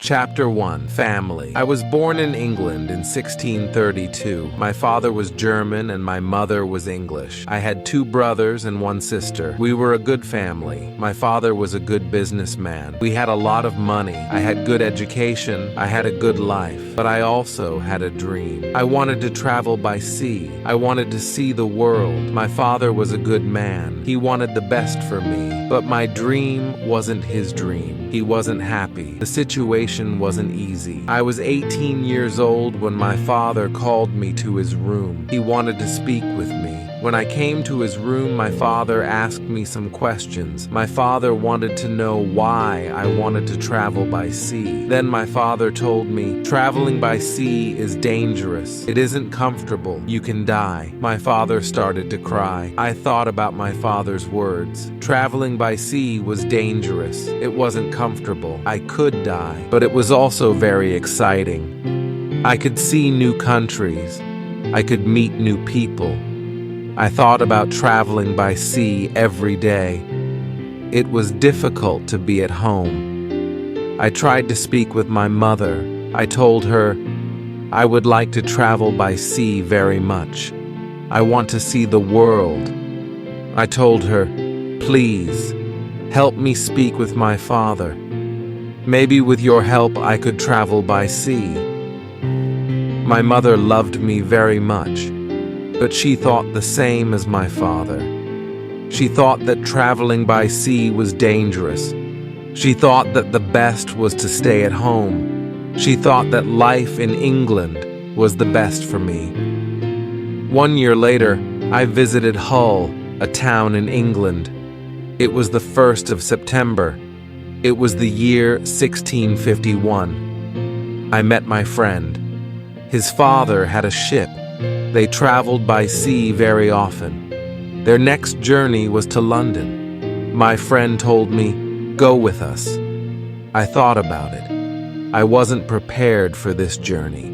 Chapter 1. Family. I was born in England in 1632. My father was German and my mother was English. I had 2 brothers and 1 sister. We were a good family. My father was a good businessman. We had a lot of money. I had good education. I had a good life. But I also had a dream. I wanted to travel by sea. I wanted to see the world. My father was a good man. He wanted the best for me. But my dream wasn't his dream. He wasn't happy. The situation wasn't easy. I was 18 years old when my father called me to his room. He wanted to speak with me. When I came to his room, my father asked me some questions. My father wanted to know why I wanted to travel by sea. Then my father told me, traveling by sea is dangerous. It isn't comfortable. You can die. My father started to cry. I thought about my father's words. Traveling by sea was dangerous. It wasn't comfortable. I could die, but it was also very exciting. I could see new countries. I could meet new people. I thought about traveling by sea every day. It was difficult to be at home. I tried to speak with my mother. I told her, I would like to travel by sea very much. I want to see the world. I told her, please, help me speak with my father. Maybe with your help I could travel by sea. My mother loved me very much. But she thought the same as my father. She thought that traveling by sea was dangerous. She thought that the best was to stay at home. She thought that life in England was the best for me. 1 year later, I visited Hull, a town in England. It was the 1st of September. It was the year 1651. I met my friend. His father had a ship. They traveled by sea very often. Their next journey was to London. My friend told me, go with us. I thought about it. I wasn't prepared for this journey,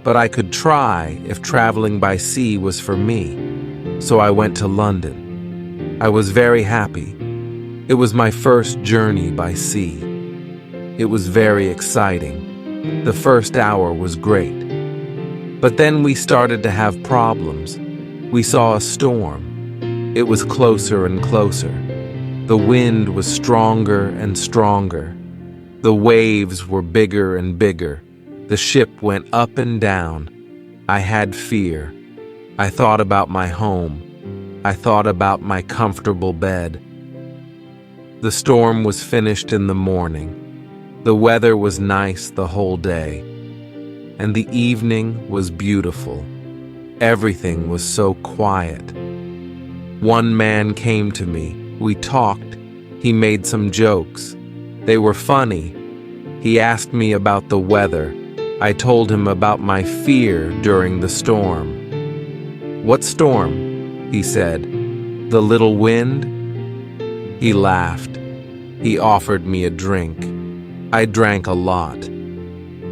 but I could try if traveling by sea was for me. So I went to London. I was very happy. It was my first journey by sea. It was very exciting. The first hour was great. But then we started to have problems. We saw a storm. It was closer and closer. The wind was stronger and stronger. The waves were bigger and bigger. The ship went up and down. I had fear. I thought about my home. I thought about my comfortable bed. The storm was finished in the morning. The weather was nice the whole day. And the evening was beautiful. Everything was so quiet. One man came to me. We talked. He made some jokes. They were funny. He asked me about the weather. I told him about my fear during the storm. What storm? He said. The little wind? He laughed. He offered me a drink. I drank a lot.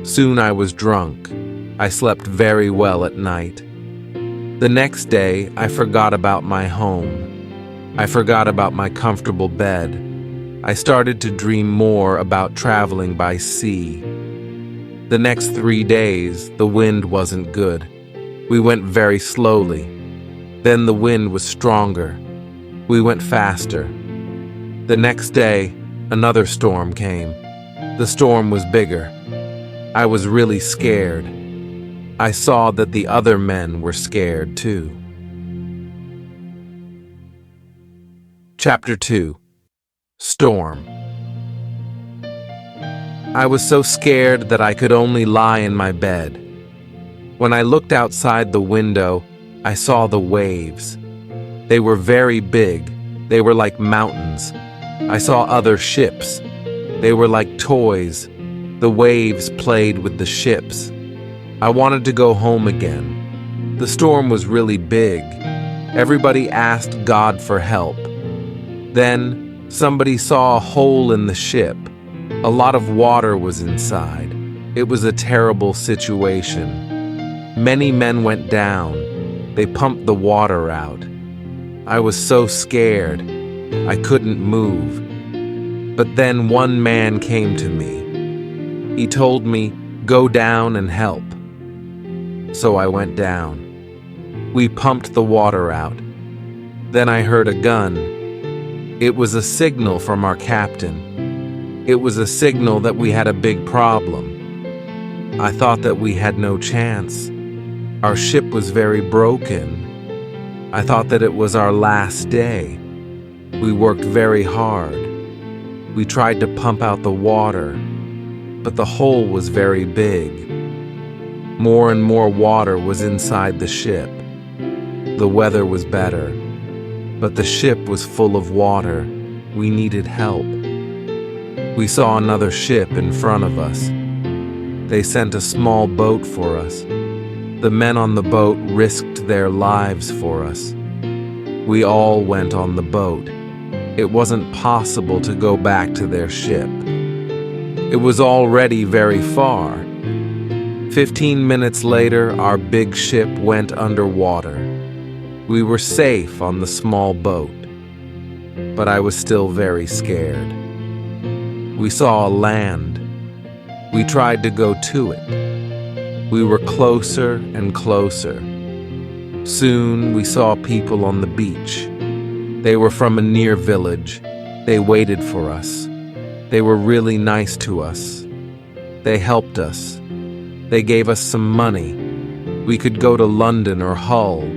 Soon I was drunk. I slept very well at night. The next day, I forgot about my home. I forgot about my comfortable bed. I started to dream more about traveling by sea. The next 3 days, the wind wasn't good. We went very slowly. Then the wind was stronger. We went faster. The next day, another storm came. The storm was bigger. I was really scared. I saw that the other men were scared too. Chapter 2. Storm. I was so scared that I could only lie in my bed. When I looked outside the window, I saw the waves. They were very big. They were like mountains. I saw other ships. They were like toys. The waves played with the ships. I wanted to go home again. The storm was really big. Everybody asked God for help. Then somebody saw a hole in the ship. A lot of water was inside. It was a terrible situation. Many men went down. They pumped the water out. I was so scared. I couldn't move. But then one man came to me. He told me, "Go down and help." So I went down. We pumped the water out. Then I heard a gun. It was a signal from our captain. It was a signal that we had a big problem. I thought that we had no chance. Our ship was very broken. I thought that it was our last day. We worked very hard. We tried to pump out the water, but the hole was very big. More and more water was inside the ship. The weather was better, but the ship was full of water. We needed help. We saw another ship in front of us. They sent a small boat for us. The men on the boat risked their lives for us. We all went on the boat. It wasn't possible to go back to their ship. It was already very far. 15 minutes later, our big ship went underwater. We were safe on the small boat, but I was still very scared. We saw a land. We tried to go to it. We were closer and closer. Soon we saw people on the beach. They were from a near village. They waited for us. They were really nice to us. They helped us. They gave us some money. We could go to London or Hull.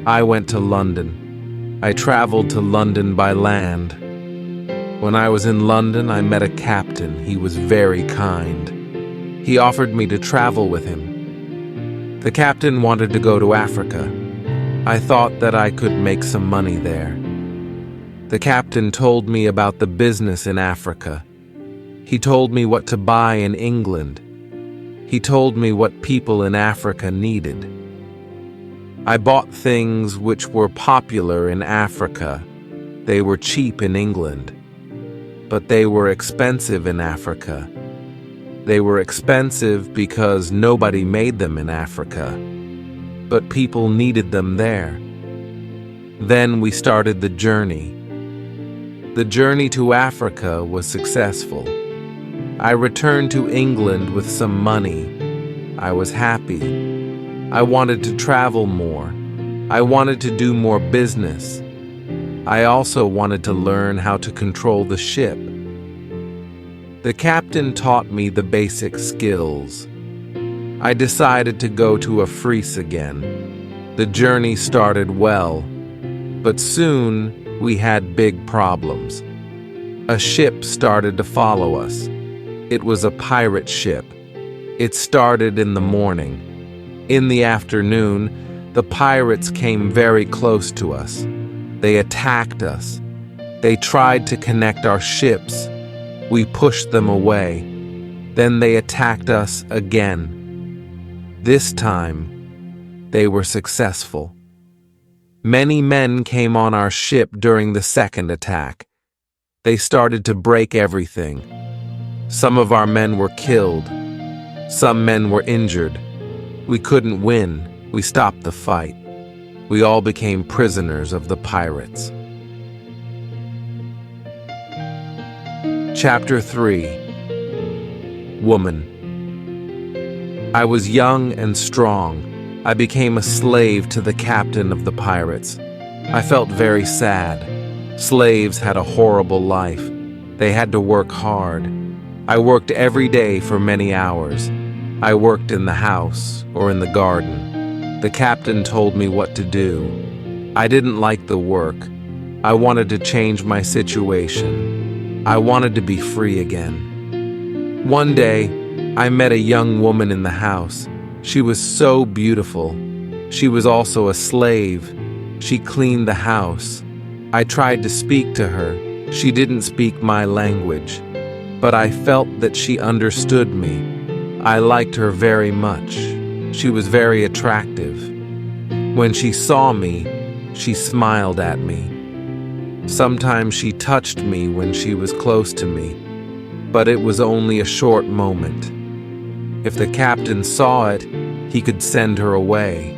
I went to London. I traveled to London by land. When I was in London, I met a captain. He was very kind. He offered me to travel with him. The captain wanted to go to Africa. I thought that I could make some money there. The captain told me about the business in Africa. He told me what to buy in England. He told me what people in Africa needed. I bought things which were popular in Africa. They were cheap in England, but they were expensive in Africa. They were expensive because nobody made them in Africa, but people needed them there. Then we started the journey. The journey to Africa was successful. I returned to England with some money. I was happy. I wanted to travel more. I wanted to do more business. I also wanted to learn how to control the ship. The captain taught me the basic skills. I decided to go to Africe again. The journey started well, but soon we had big problems. A ship started to follow us. It was a pirate ship. It started in the morning. In the afternoon, the pirates came very close to us. They attacked us. They tried to connect our ships. We pushed them away. Then they attacked us again. This time, they were successful. Many men came on our ship during the second attack. They started to break everything. Some of our men were killed. Some men were injured. We couldn't win. We stopped the fight. We all became prisoners of the pirates. Chapter 3. Woman. I was young and strong. I became a slave to the captain of the pirates. I felt very sad. Slaves had a horrible life. They had to work hard. I worked every day for many hours. I worked in the house or in the garden. The captain told me what to do. I didn't like the work. I wanted to change my situation. I wanted to be free again. One day, I met a young woman in the house. She was so beautiful. She was also a slave. She cleaned the house. I tried to speak to her. She didn't speak my language, but I felt that she understood me. I liked her very much. She was very attractive. When she saw me, she smiled at me. Sometimes she touched me when she was close to me, but it was only a short moment. If the captain saw it, he could send her away.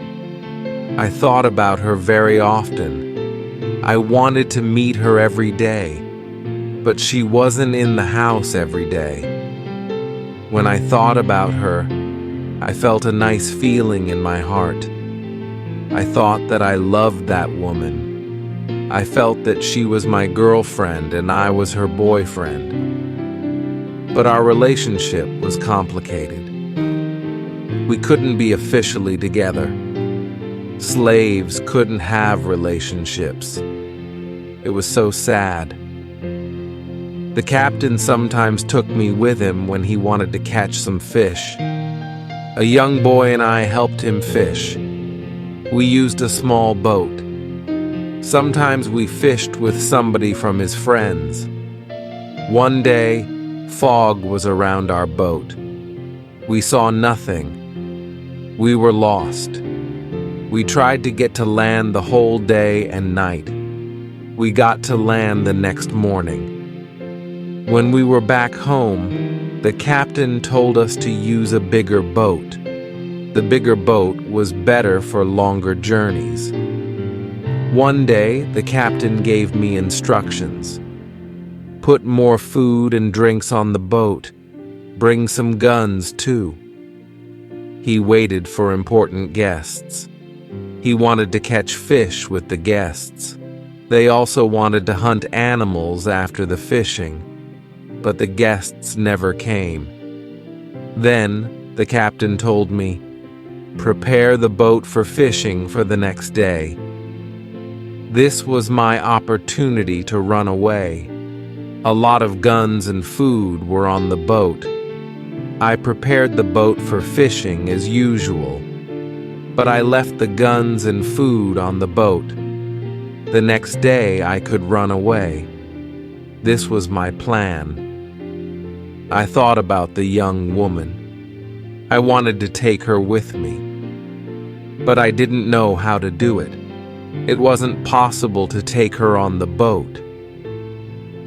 I thought about her very often. I wanted to meet her every day, but she wasn't in the house every day. When I thought about her, I felt a nice feeling in my heart. I thought that I loved that woman. I felt that she was my girlfriend and I was her boyfriend. But our relationship was complicated. We couldn't be officially together. Slaves couldn't have relationships. It was so sad. The captain sometimes took me with him when he wanted to catch some fish. A young boy and I helped him fish. We used a small boat. Sometimes we fished with somebody from his friends. One day, fog was around our boat. We saw nothing. We were lost. We tried to get to land the whole day and night. We got to land the next morning. When we were back home, the captain told us to use a bigger boat. The bigger boat was better for longer journeys. One day, the captain gave me instructions. Put more food and drinks on the boat. Bring some guns, too. He waited for important guests. He wanted to catch fish with the guests. They also wanted to hunt animals after the fishing. But the guests never came. Then the captain told me, "Prepare the boat for fishing for the next day." This was my opportunity to run away. A lot of guns and food were on the boat. I prepared the boat for fishing as usual, but I left the guns and food on the boat. The next day I could run away. This was my plan. I thought about the young woman. I wanted to take her with me, but I didn't know how to do it. It wasn't possible to take her on the boat.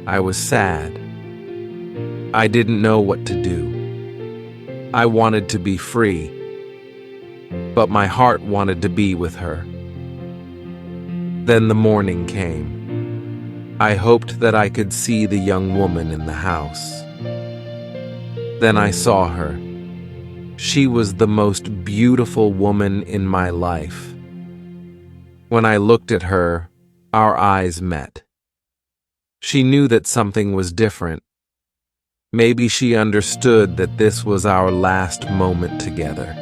I was sad. I didn't know what to do. I wanted to be free, but my heart wanted to be with her. Then the morning came. I hoped that I could see the young woman in the house. Then I saw her. She was the most beautiful woman in my life. When I looked at her, our eyes met. She knew that something was different. Maybe she understood that this was our last moment together.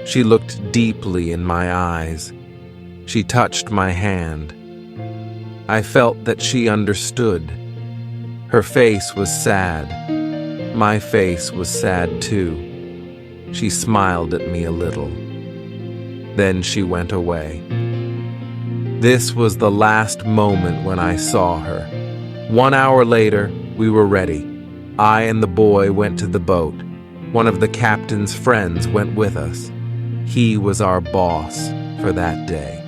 She looked deeply in my eyes. She touched my hand. I felt that she understood. Her face was sad. My face was sad too. She smiled at me a little. Then she went away. This was the last moment when I saw her. 1 hour later, we were ready. I and the boy went to the boat. One of the captain's friends went with us. He was our boss for that day.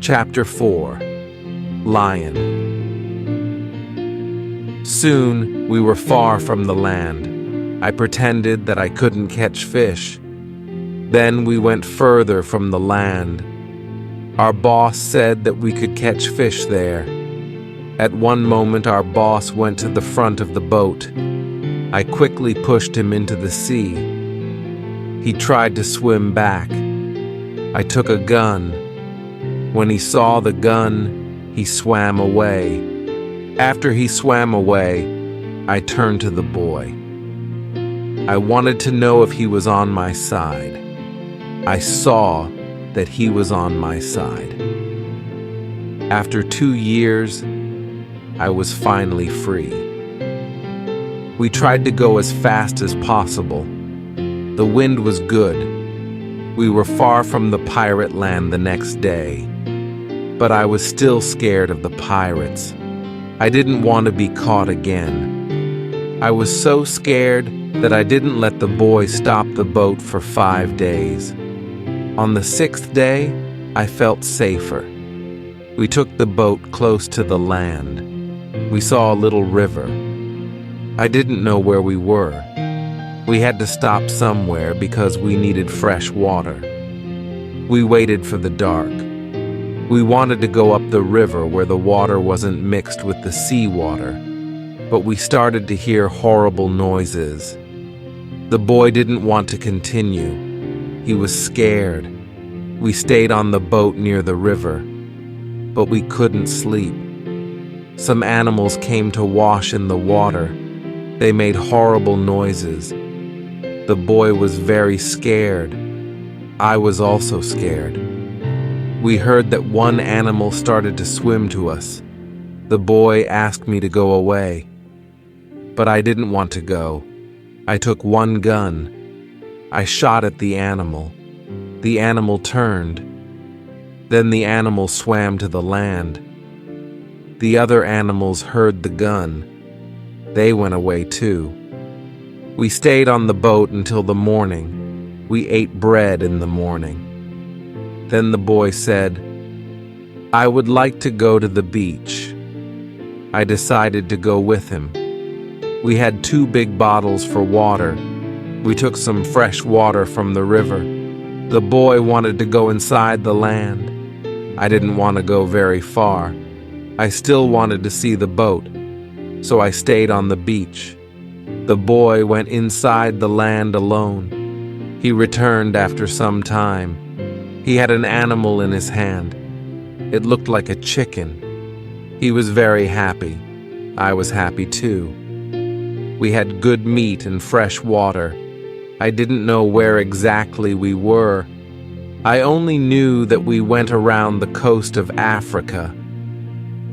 Chapter 4. Lion. Soon, we were far from the land. I pretended that I couldn't catch fish. Then we went further from the land. Our boss said that we could catch fish there. At one moment, our boss went to the front of the boat. I quickly pushed him into the sea. He tried to swim back. I took a gun. When he saw the gun, he swam away. After he swam away, I turned to the boy. I wanted to know if he was on my side. I saw that he was on my side. After 2 years, I was finally free. We tried to go as fast as possible. The wind was good. We were far from the pirate land the next day. But I was still scared of the pirates. I didn't want to be caught again. I was so scared that I didn't let the boy stop the boat for 5 days. On the 6th day, I felt safer. We took the boat close to the land. We saw a little river. I didn't know where we were. We had to stop somewhere because we needed fresh water. We waited for the dark. We wanted to go up the river where the water wasn't mixed with the seawater. but we started to hear horrible noises. The boy didn't want to continue. He was scared. We stayed on the boat near the river, but we couldn't sleep. Some animals came to wash in the water. They made horrible noises. The boy was very scared. I was also scared. We heard that one animal started to swim to us. The boy asked me to go away, but I didn't want to go. I took one gun. I shot at the animal. The animal turned. Then the animal swam to the land. The other animals heard the gun. They went away too. We stayed on the boat until the morning. We ate bread in the morning. Then the boy said, "I would like to go to the beach." I decided to go with him. We had 2 big bottles for water. We took some fresh water from the river. The boy wanted to go inside the land. I didn't want to go very far. I still wanted to see the boat, so I stayed on the beach. The boy went inside the land alone. He returned after some time. He had an animal in his hand. It looked like a chicken. He was very happy. I was happy too. We had good meat and fresh water. I didn't know where exactly we were. I only knew that we went around the coast of Africa.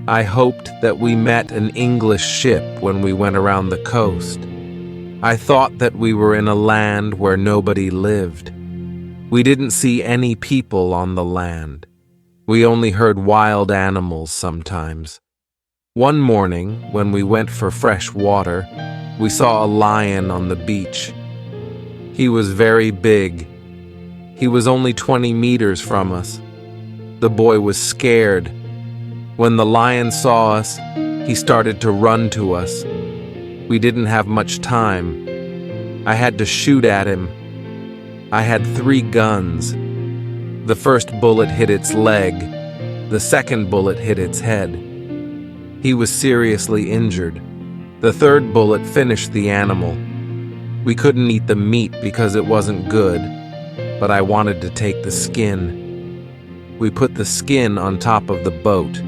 I hoped that we met an English ship when we went around the coast. I thought that we were in a land where nobody lived. We didn't see any people on the land. We only heard wild animals sometimes. One morning, when we went for fresh water, we saw a lion on the beach. He was very big. He was only 20 meters from us. The boy was scared. When the lion saw us, he started to run to us. We didn't have much time. I had to shoot at him. I had 3 guns. The first bullet hit its leg. The second bullet hit its head. He was seriously injured. The third bullet finished the animal. We couldn't eat the meat because it wasn't good, but I wanted to take the skin. We put the skin on top of the boat.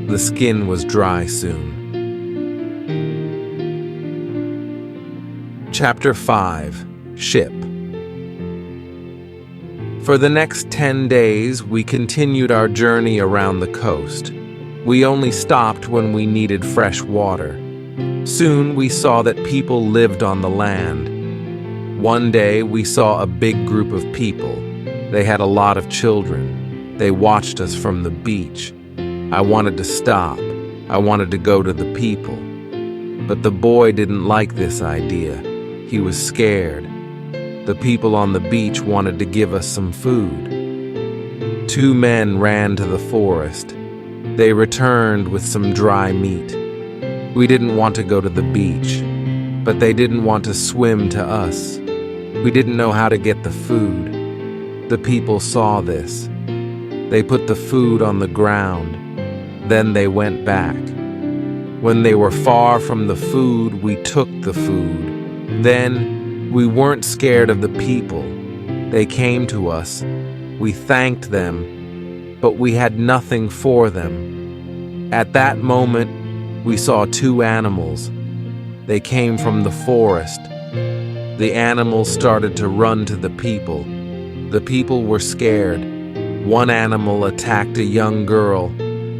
The skin was dry soon. Chapter 5. Ship. For the next 10 days, we continued our journey around the coast. We only stopped when we needed fresh water. Soon we saw that people lived on the land. One day we saw a big group of people. They had a lot of children. They watched us from the beach. I wanted to stop. I wanted to go to the people. But the boy didn't like this idea. He was scared. The people on the beach wanted to give us some food. 2 men ran to the forest. They returned with some dry meat. We didn't want to go to the beach, but they didn't want to swim to us. We didn't know how to get the food. The people saw this. They put the food on the ground. Then they went back. When they were far from the food, we took the food. Then we weren't scared of the people. They came to us. We thanked them, but we had nothing for them. At that moment, we saw 2 animals. They came from the forest. The animals started to run to the people. The people were scared. One animal attacked a young girl.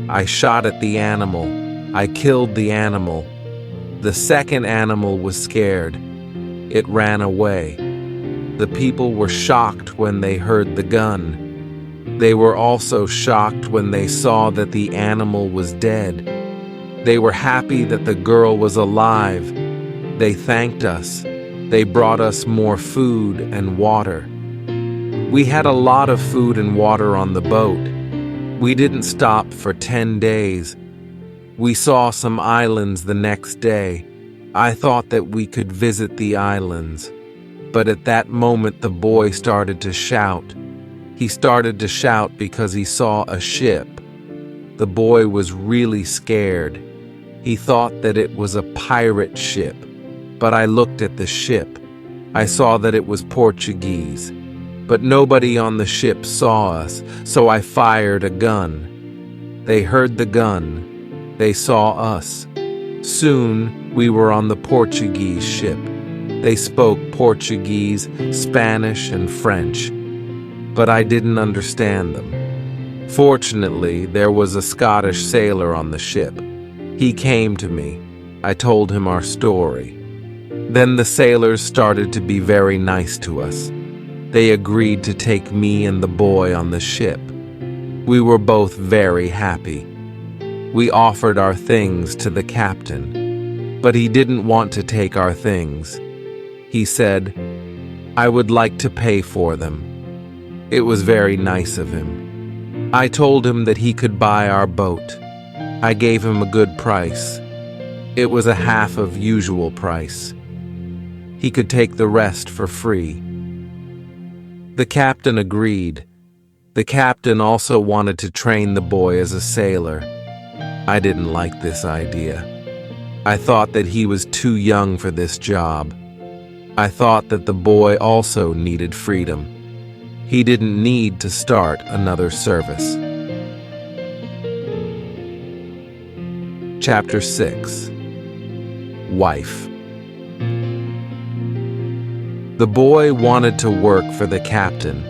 I shot at the animal. I killed the animal. The second animal was scared. It ran away. The people were shocked when they heard the gun. They were also shocked when they saw that the animal was dead. They were happy that the girl was alive. They thanked us. They brought us more food and water. We had a lot of food and water on the boat. We didn't stop for 10 days. We saw some islands the next day. I thought that we could visit the islands. But at that moment the boy started to shout. He started to shout because he saw a ship. The boy was really scared. He thought that it was a pirate ship, but I looked at the ship. I saw that it was Portuguese, but nobody on the ship saw us, so I fired a gun. They heard the gun. They saw us. Soon, we were on the Portuguese ship. They spoke Portuguese, Spanish, and French, but I didn't understand them. Fortunately, there was a Scottish sailor on the ship. He came to me. I told him our story. Then the sailors started to be very nice to us. They agreed to take me and the boy on the ship. We were both very happy. We offered our things to the captain, but he didn't want to take our things. He said, "I would like to pay for them." It was very nice of him. I told him that he could buy our boat. I gave him a good price. It was a half of usual price. He could take the rest for free. The captain agreed. The captain also wanted to train the boy as a sailor. I didn't like this idea. I thought that he was too young for this job. I thought that the boy also needed freedom. He didn't need to start another service. Chapter 6. Wife. The boy wanted to work for the captain.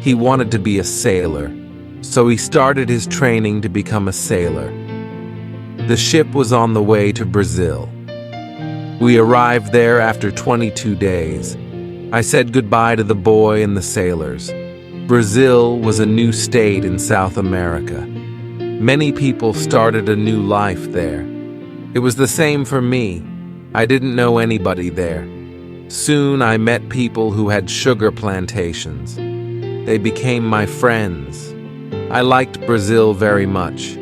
He wanted to be a sailor, so he started his training to become a sailor. The ship was on the way to Brazil. We arrived there after 22 days. I said goodbye to the boy and the sailors. Brazil was a new state in South America. Many people started a new life there. It was the same for me. I didn't know anybody there. Soon I met people who had sugar plantations. They became my friends. I liked Brazil very much.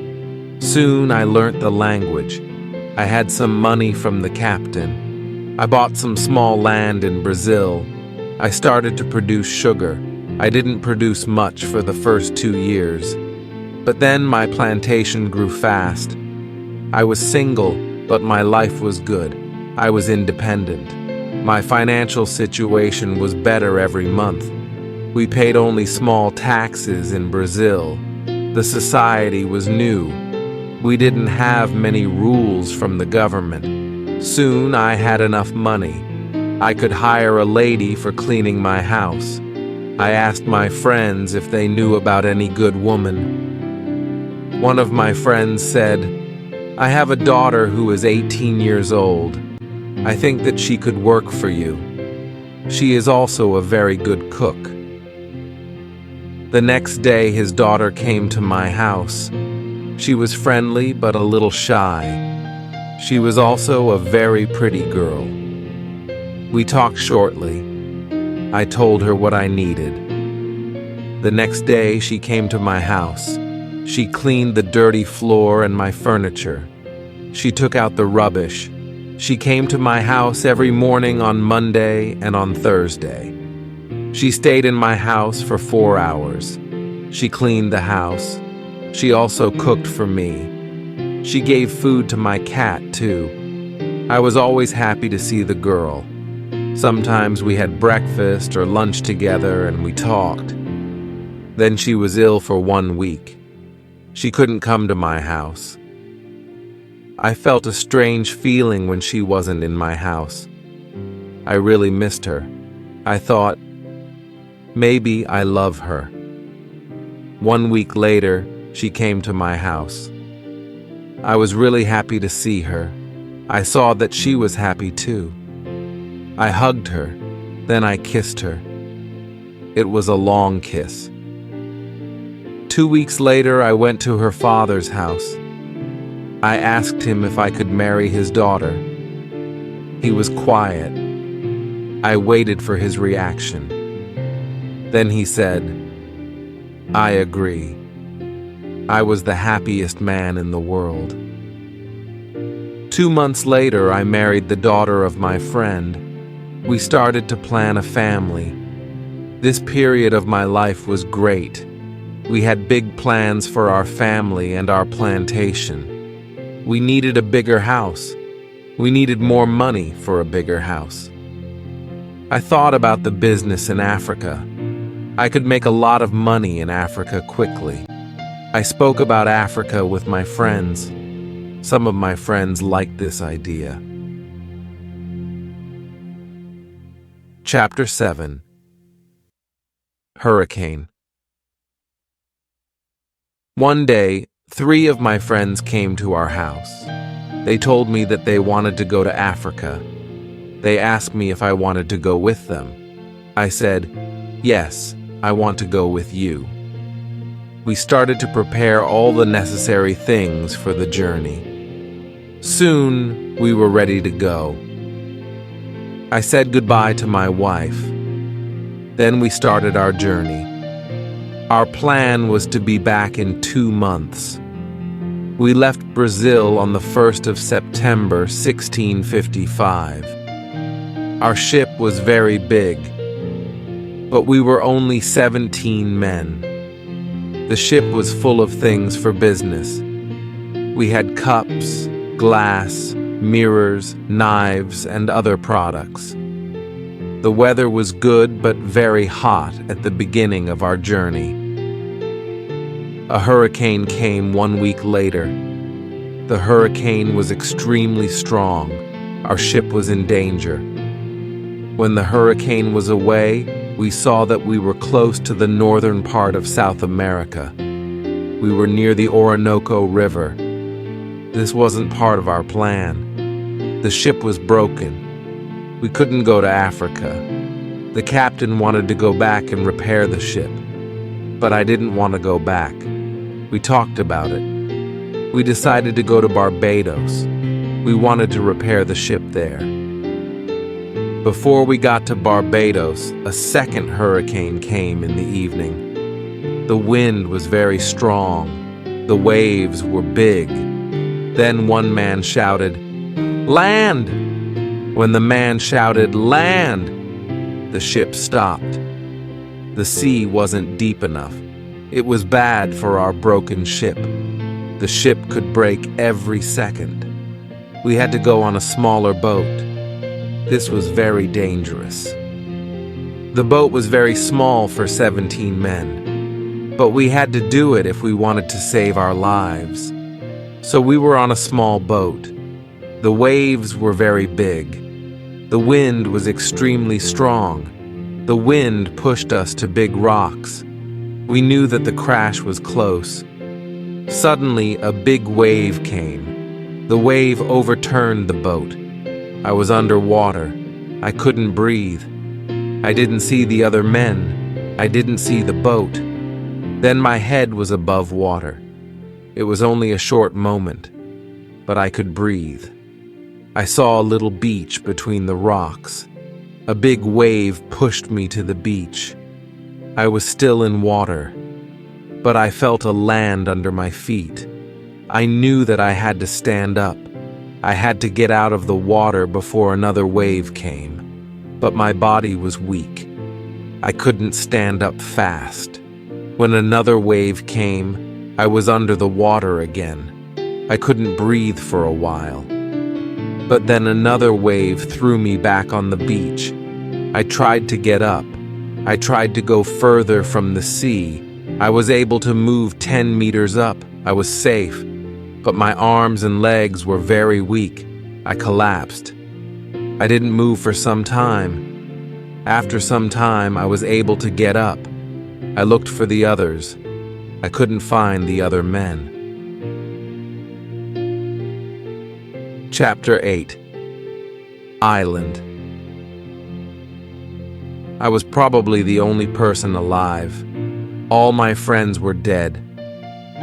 Soon I learnt the language. I had some money from the captain. I bought some small land in Brazil. I started to produce sugar. I didn't produce much for the first 2 years. But then my plantation grew fast. I was single, but my life was good. I was independent. My financial situation was better every month. We paid only small taxes in Brazil. The society was new. We didn't have many rules from the government. Soon I had enough money. I could hire a lady for cleaning my house. I asked my friends if they knew about any good woman. One of my friends said, "I have a daughter who is 18 years old. I think that she could work for you. She is also a very good cook." The next day his daughter came to my house. She was friendly but a little shy. She was also a very pretty girl. We talked shortly. I told her what I needed. The next day she came to my house. She cleaned the dirty floor and my furniture. She took out the rubbish. She came to my house every morning on Monday and on Thursday. She stayed in my house for 4 hours. She cleaned the house. She also cooked for me. She gave food to my cat, too. I was always happy to see the girl. Sometimes we had breakfast or lunch together and we talked. Then she was ill for 1 week. She couldn't come to my house. I felt a strange feeling when she wasn't in my house. I really missed her. I thought, maybe I love her. 1 week later, she came to my house. I was really happy to see her. I saw that she was happy too. I hugged her, then I kissed her. It was a long kiss. 2 weeks later, I went to her father's house. I asked him if I could marry his daughter. He was quiet. I waited for his reaction. Then he said, "I agree." I was the happiest man in the world. 2 months later, I married the daughter of my friend. We started to plan a family. This period of my life was great. We had big plans for our family and our plantation. We needed a bigger house. We needed more money for a bigger house. I thought about the business in Africa. I could make a lot of money in Africa quickly. I spoke about Africa with my friends. Some of my friends liked this idea. Chapter 7. Hurricane. One day, 3 of my friends came to our house. They told me that they wanted to go to Africa. They asked me if I wanted to go with them. I said, "Yes, I want to go with you." We started to prepare all the necessary things for the journey. Soon, we were ready to go. I said goodbye to my wife. Then we started our journey. Our plan was to be back in 2 months. We left Brazil on the 1st of September, 1655. Our ship was very big, but we were only 17 men. The ship was full of things for business. We had cups, glass, mirrors, knives, and other products. The weather was good but very hot at the beginning of our journey. A hurricane came 1 week later. The hurricane was extremely strong. Our ship was in danger. When the hurricane was away, we saw that we were close to the northern part of South America. We were near the Orinoco River. This wasn't part of our plan. The ship was broken. We couldn't go to Africa. The captain wanted to go back and repair the ship, but I didn't want to go back. We talked about it. We decided to go to Barbados. We wanted to repair the ship there. Before we got to Barbados, a second hurricane came in the evening. The wind was very strong. The waves were big. Then one man shouted, "Land!" When the man shouted, "Land!" the ship stopped. The sea wasn't deep enough. It was bad for our broken ship. The ship could break every second. We had to go on a smaller boat. This was very dangerous. The boat was very small for 17 men, but we had to do it if we wanted to save our lives. So we were on a small boat. The waves were very big. The wind was extremely strong. The wind pushed us to big rocks. We knew that the crash was close. Suddenly, a big wave came. The wave overturned the boat. I was underwater. I couldn't breathe. I didn't see the other men. I didn't see the boat. Then my head was above water. It was only a short moment, but I could breathe. I saw a little beach between the rocks. A big wave pushed me to the beach. I was still in water, but I felt a land under my feet. I knew that I had to stand up. I had to get out of the water before another wave came, but my body was weak. I couldn't stand up fast. When another wave came, I was under the water again. I couldn't breathe for a while. But then another wave threw me back on the beach. I tried to get up. I tried to go further from the sea. I was able to move 10 meters up. I was safe. But my arms and legs were very weak. I collapsed. I didn't move for some time. After some time, I was able to get up. I looked for the others. I couldn't find the other men. Chapter 8. Island. I was probably the only person alive. All my friends were dead.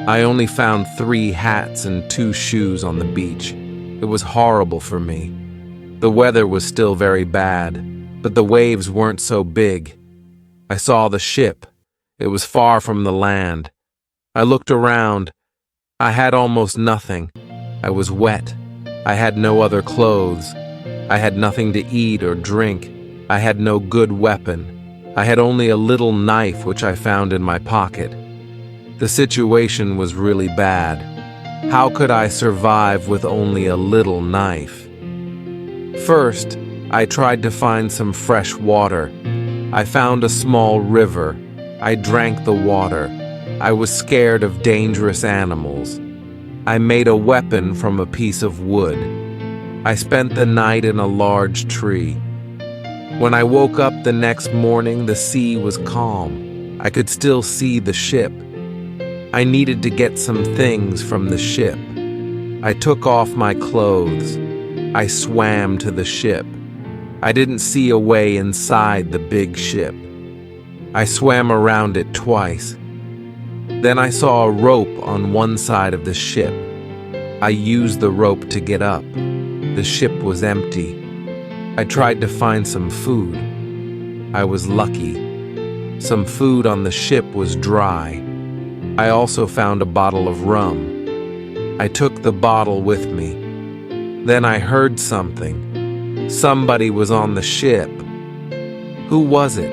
I only found 3 hats and 2 shoes on the beach. It was horrible for me. The weather was still very bad, but the waves weren't so big. I saw the ship. It was far from the land. I looked around. I had almost nothing. I was wet. I had no other clothes. I had nothing to eat or drink. I had no good weapon. I had only a little knife which I found in my pocket. The situation was really bad. How could I survive with only a little knife? First, I tried to find some fresh water. I found a small river. I drank the water. I was scared of dangerous animals. I made a weapon from a piece of wood. I spent the night in a large tree. When I woke up the next morning, the sea was calm. I could still see the ship. I needed to get some things from the ship. I took off my clothes. I swam to the ship. I didn't see a way inside the big ship. I swam around it twice. Then I saw a rope on one side of the ship. I used the rope to get up. The ship was empty. I tried to find some food. I was lucky. Some food on the ship was dry. I also found a bottle of rum. I took the bottle with me. Then I heard something. Somebody was on the ship. Who was it?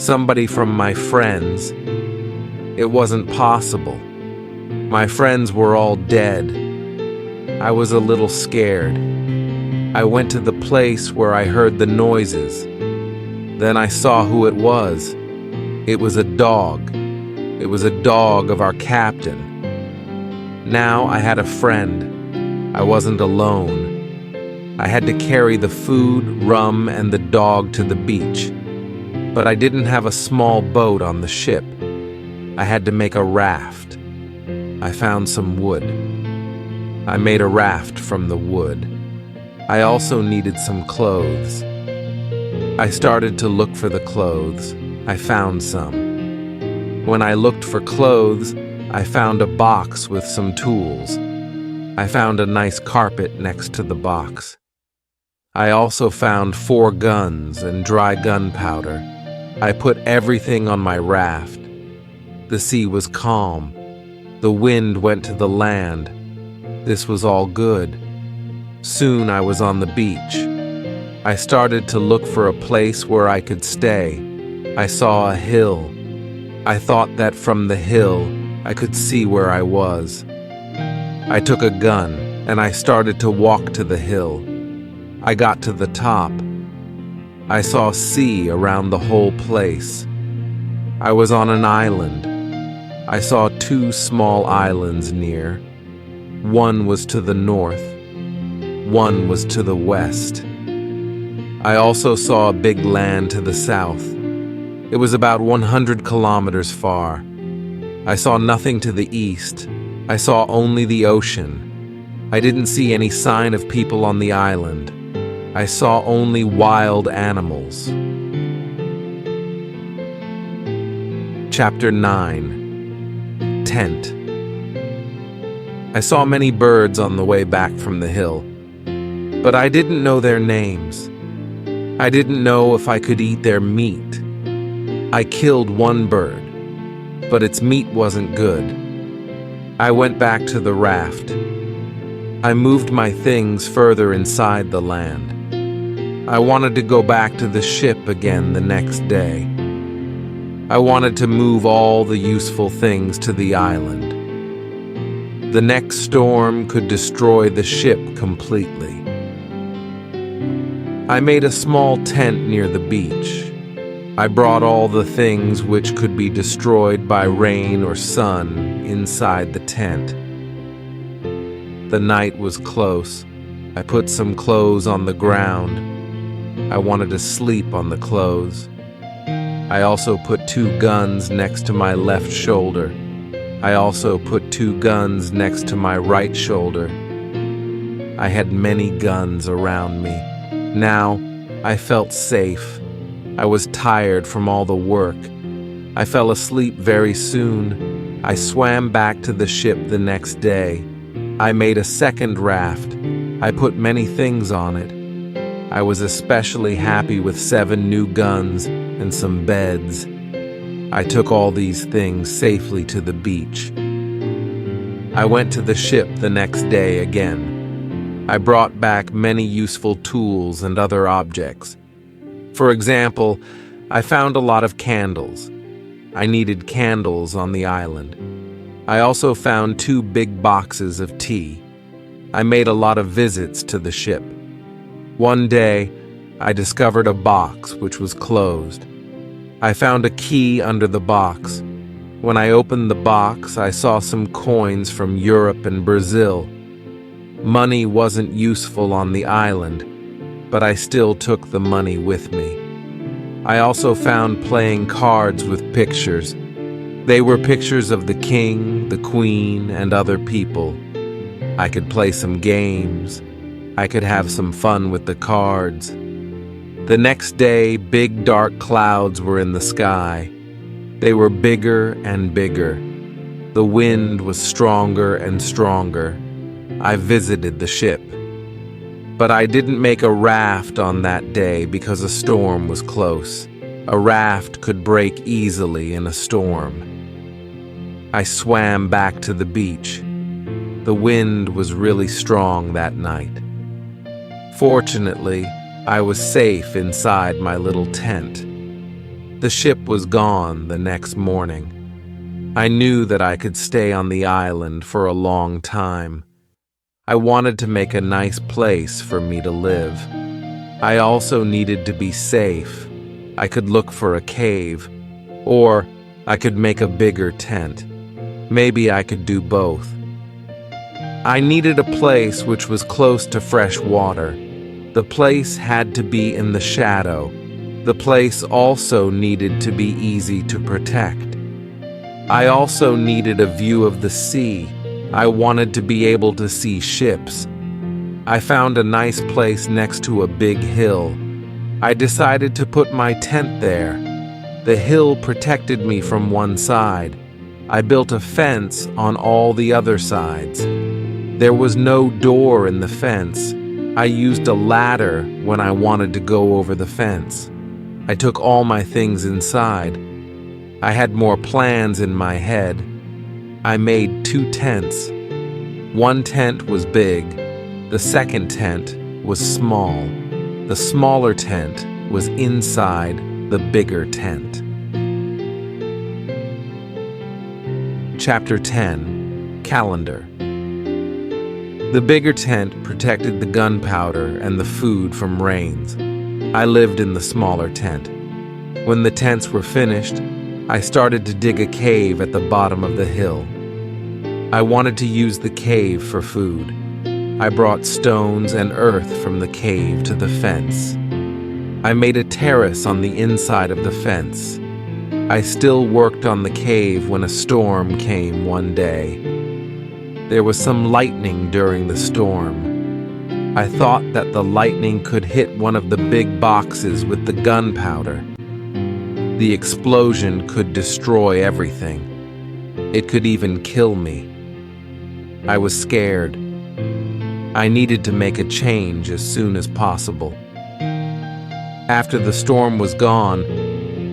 Somebody from my friends. It wasn't possible. My friends were all dead. I was a little scared. I went to the place where I heard the noises. Then I saw who it was. It was a dog. It was a dog of our captain. Now I had a friend. I wasn't alone. I had to carry the food, rum, and the dog to the beach. But I didn't have a small boat on the ship. I had to make a raft. I found some wood. I made a raft from the wood. I also needed some clothes. I started to look for the clothes. I found some. When I looked for clothes, I found a box with some tools. I found a nice carpet next to the box. I also found 4 guns and dry gunpowder. I put everything on my raft. The sea was calm. The wind went to the land. This was all good. Soon I was on the beach. I started to look for a place where I could stay. I saw a hill. I thought that from the hill I could see where I was. I took a gun and I started to walk to the hill. I got to the top. I saw sea around the whole place. I was on an island. I saw 2 small islands near. One was to the north. One was to the west. I also saw a big land to the south. It was about 100 kilometers far. I saw nothing to the east. I saw only the ocean. I didn't see any sign of people on the island. I saw only wild animals. Chapter 9. Tent. I saw many birds on the way back from the hill, but I didn't know their names. I didn't know if I could eat their meat. I killed one bird, but its meat wasn't good. I went back to the raft. I moved my things further inside the land. I wanted to go back to the ship again the next day. I wanted to move all the useful things to the island. The next storm could destroy the ship completely. I made a small tent near the beach. I brought all the things which could be destroyed by rain or sun inside the tent. The night was close. I put some clothes on the ground. I wanted to sleep on the clothes. I also put 2 guns next to my left shoulder. I also put 2 guns next to my right shoulder. I had many guns around me. Now I felt safe. I was tired from all the work. I fell asleep very soon. I swam back to the ship the next day. I made a second raft. I put many things on it. I was especially happy with 7 new guns and some beds. I took all these things safely to the beach. I went to the ship the next day again. I brought back many useful tools and other objects. For example, I found a lot of candles. I needed candles on the island. I also found 2 big boxes of tea. I made a lot of visits to the ship. One day, I discovered a box which was closed. I found a key under the box. When I opened the box, I saw some coins from Europe and Brazil. Money wasn't useful on the island, but I still took the money with me. I also found playing cards with pictures. They were pictures of the king, the queen, and other people. I could play some games. I could have some fun with the cards. The next day, big dark clouds were in the sky. They were bigger and bigger. The wind was stronger and stronger. I visited the ship. But I didn't make a raft on that day because a storm was close. A raft could break easily in a storm. I swam back to the beach. The wind was really strong that night. Fortunately, I was safe inside my little tent. The ship was gone the next morning. I knew that I could stay on the island for a long time. I wanted to make a nice place for me to live. I also needed to be safe. I could look for a cave, or I could make a bigger tent. Maybe I could do both. I needed a place which was close to fresh water. The place had to be in the shadow. The place also needed to be easy to protect. I also needed a view of the sea. I wanted to be able to see ships. I found a nice place next to a big hill. I decided to put my tent there. The hill protected me from one side. I built a fence on all the other sides. There was no door in the fence. I used a ladder when I wanted to go over the fence. I took all my things inside. I had more plans in my head. I made 2 tents. One tent was big. The second tent was small. The smaller tent was inside the bigger tent. Chapter 10. Calendar. The bigger tent protected the gunpowder and the food from rains. I lived in the smaller tent. When the tents were finished, I started to dig a cave at the bottom of the hill. I wanted to use the cave for food. I brought stones and earth from the cave to the fence. I made a terrace on the inside of the fence. I still worked on the cave when a storm came one day. There was some lightning during the storm. I thought that the lightning could hit one of the big boxes with the gunpowder. The explosion could destroy everything. It could even kill me. I was scared. I needed to make a change as soon as possible. After the storm was gone,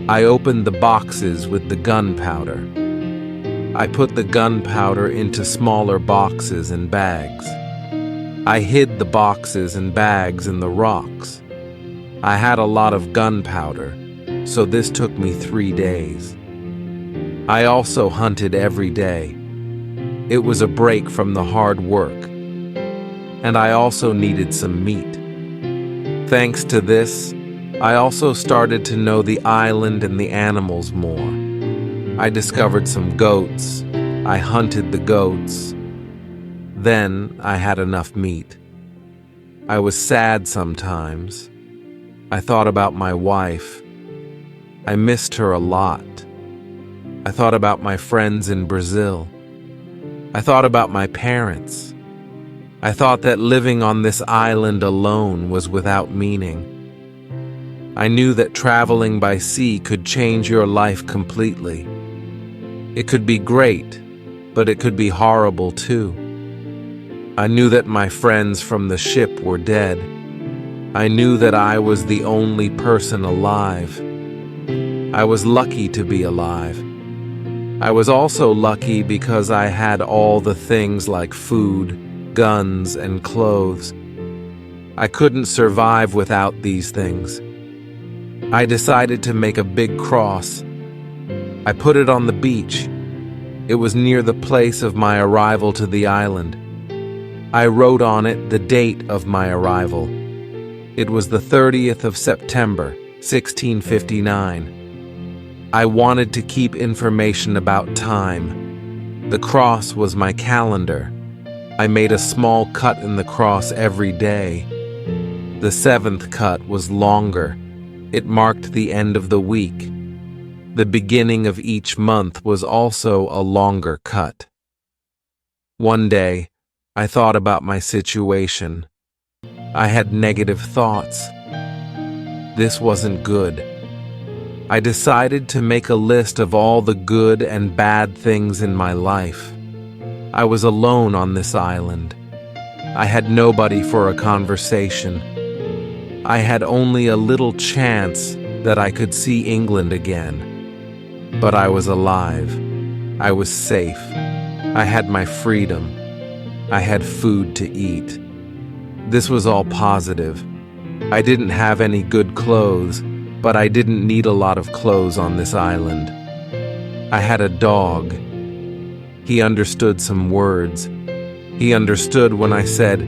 I opened the boxes with the gunpowder. I put the gunpowder into smaller boxes and bags. I hid the boxes and bags in the rocks. I had a lot of gunpowder, so this took me 3 days. I also hunted every day. It was a break from the hard work, and I also needed some meat. Thanks to this, I also started to know the island and the animals more. I discovered some goats. I hunted the goats. Then I had enough meat. I was sad sometimes. I thought about my wife. I missed her a lot. I thought about my friends in Brazil. I thought about my parents. I thought that living on this island alone was without meaning. I knew that traveling by sea could change your life completely. It could be great, but it could be horrible too. I knew that my friends from the ship were dead. I knew that I was the only person alive. I was lucky to be alive. I was also lucky because I had all the things like food, guns, and clothes. I couldn't survive without these things. I decided to make a big cross. I put it on the beach. It was near the place of my arrival to the island. I wrote on it the date of my arrival. It was the 30th of September, 1659. I wanted to keep information about time. The cross was my calendar. I made a small cut in the cross every day. The 7th cut was longer. It marked the end of the week. The beginning of each month was also a longer cut. One day, I thought about my situation. I had negative thoughts. This wasn't good. I decided to make a list of all the good and bad things in my life. I was alone on this island. I had nobody for a conversation. I had only a little chance that I could see England again. But I was alive. I was safe. I had my freedom. I had food to eat. This was all positive. I didn't have any good clothes, but I didn't need a lot of clothes on this island. I had a dog. He understood some words. He understood when I said,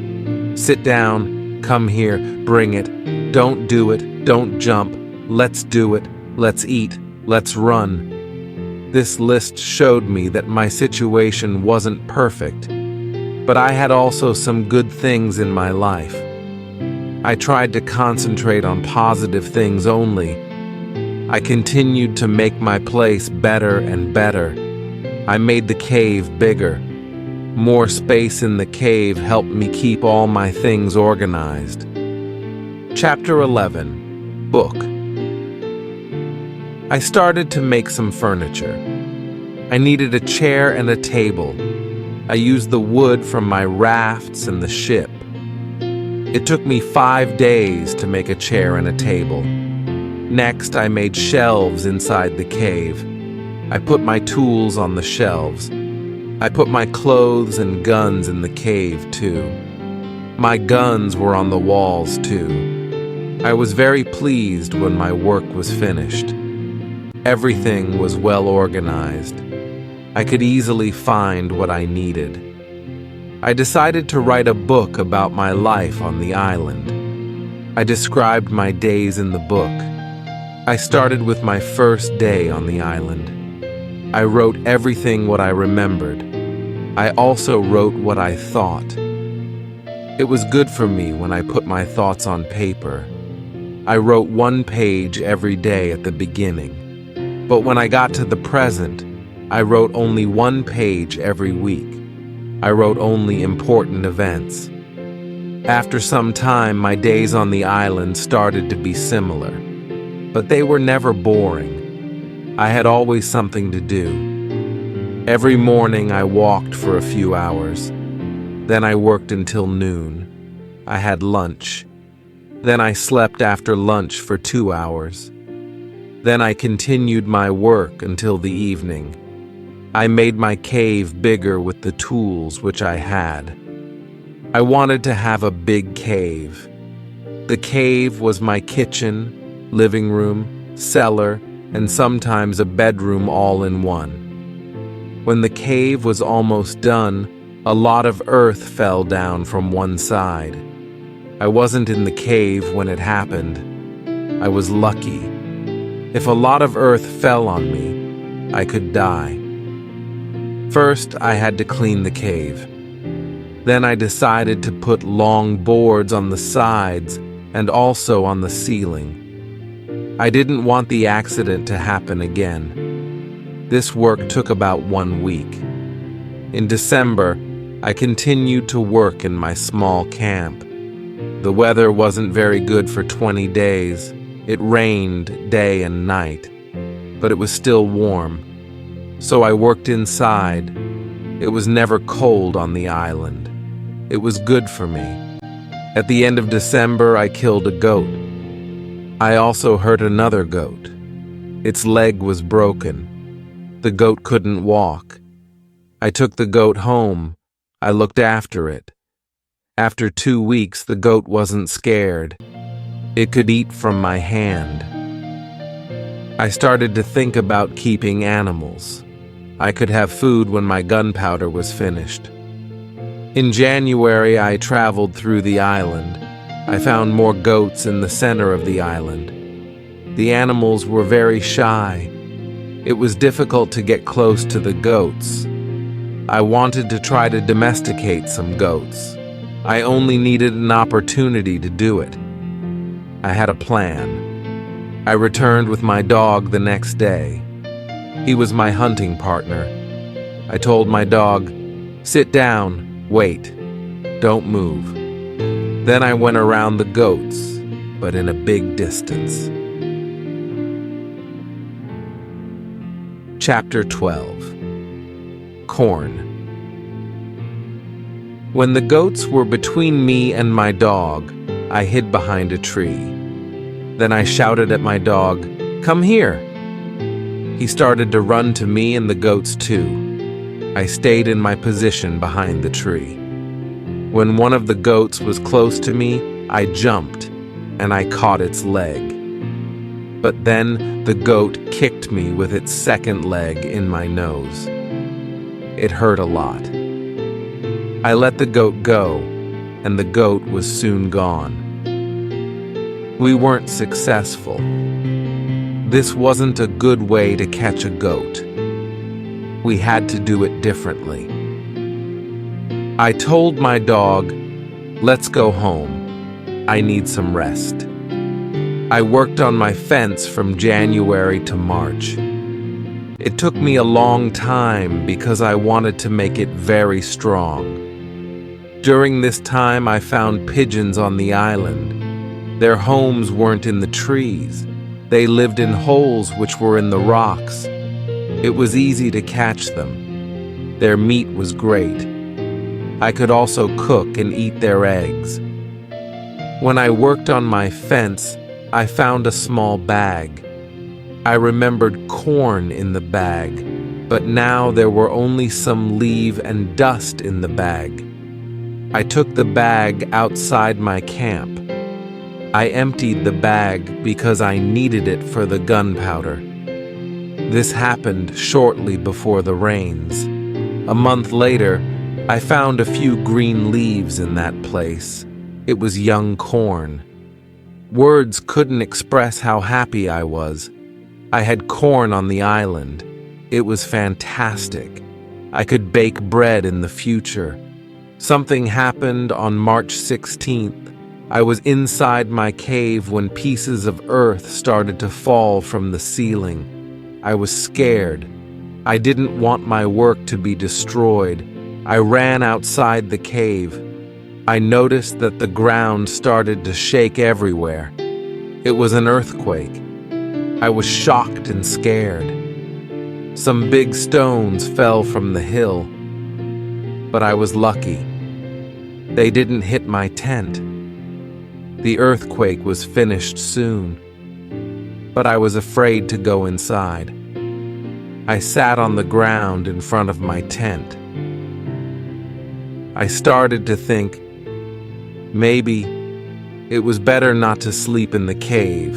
"Sit down, come here, bring it, don't do it, don't jump, let's do it, let's eat, let's run." This list showed me that my situation wasn't perfect, but I had also some good things in my life. I tried to concentrate on positive things only. I continued to make my place better and better. I made the cave bigger. More space in the cave helped me keep all my things organized. Chapter 11. Book. I started to make some furniture. I needed a chair and a table. I used the wood from my rafts and the ship. It took me 5 days to make a chair and a table. Next, I made shelves inside the cave. I put my tools on the shelves. I put my clothes and guns in the cave, too. My guns were on the walls, too. I was very pleased when my work was finished. Everything was well organized. I could easily find what I needed. I decided to write a book about my life on the island. I described my days in the book. I started with my first day on the island. I wrote everything what I remembered. I also wrote what I thought. It was good for me when I put my thoughts on paper. I wrote 1 page every day at the beginning. But when I got to the present, I wrote only 1 page every week. I wrote only important events. After some time, my days on the island started to be similar. But they were never boring. I had always something to do. Every morning I walked for a few hours. Then I worked until noon. I had lunch. Then I slept after lunch for 2 hours. Then I continued my work until the evening. I made my cave bigger with the tools which I had. I wanted to have a big cave. The cave was my kitchen, living room, cellar, and sometimes a bedroom all in one. When the cave was almost done, a lot of earth fell down from one side. I wasn't in the cave when it happened. I was lucky. If a lot of earth fell on me, I could die. First, I had to clean the cave. Then I decided to put long boards on the sides and also on the ceiling. I didn't want the accident to happen again. This work took about 1 week. In December, I continued to work in my small camp. The weather wasn't very good for 20 days. It rained day and night, but it was still warm. So I worked inside. It was never cold on the island. It was good for me. At the end of December, I killed a goat. I also hurt another goat. Its leg was broken. The goat couldn't walk. I took the goat home. I looked after it. After 2 weeks, the goat wasn't scared. It could eat from my hand. I started to think about keeping animals. I could have food when my gunpowder was finished. In January, I traveled through the island. I found more goats in the center of the island. The animals were very shy. It was difficult to get close to the goats. I wanted to try to domesticate some goats. I only needed an opportunity to do it. I had a plan. I returned with my dog the next day. He was my hunting partner. I told my dog, "Sit down, wait, don't move." Then I went around the goats, but in a big distance. Chapter 12. Corn. When the goats were between me and my dog, I hid behind a tree. Then I shouted at my dog, "Come here!" He started to run to me and the goats too. I stayed in my position behind the tree. When one of the goats was close to me, I jumped and I caught its leg. But then the goat kicked me with its second leg in my nose. It hurt a lot. I let the goat go, and the goat was soon gone. We weren't successful. This wasn't a good way to catch a goat. We had to do it differently. I told my dog, "Let's go home. I need some rest." I worked on my fence from January to March. It took me a long time because I wanted to make it very strong. During this time, I found pigeons on the island. Their homes weren't in the trees. They lived in holes which were in the rocks. It was easy to catch them. Their meat was great. I could also cook and eat their eggs. When I worked on my fence, I found a small bag. I remembered corn in the bag, but now there were only some leaf and dust in the bag. I took the bag outside my camp. I emptied the bag because I needed it for the gunpowder. This happened shortly before the rains. A month later, I found a few green leaves in that place. It was young corn. Words couldn't express how happy I was. I had corn on the island. It was fantastic. I could bake bread in the future. Something happened on March 16th. I was inside my cave when pieces of earth started to fall from the ceiling. I was scared. I didn't want my work to be destroyed. I ran outside the cave. I noticed that the ground started to shake everywhere. It was an earthquake. I was shocked and scared. Some big stones fell from the hill, but I was lucky. They didn't hit my tent. The earthquake was finished soon, but I was afraid to go inside. I sat on the ground in front of my tent. I started to think, maybe it was better not to sleep in the cave.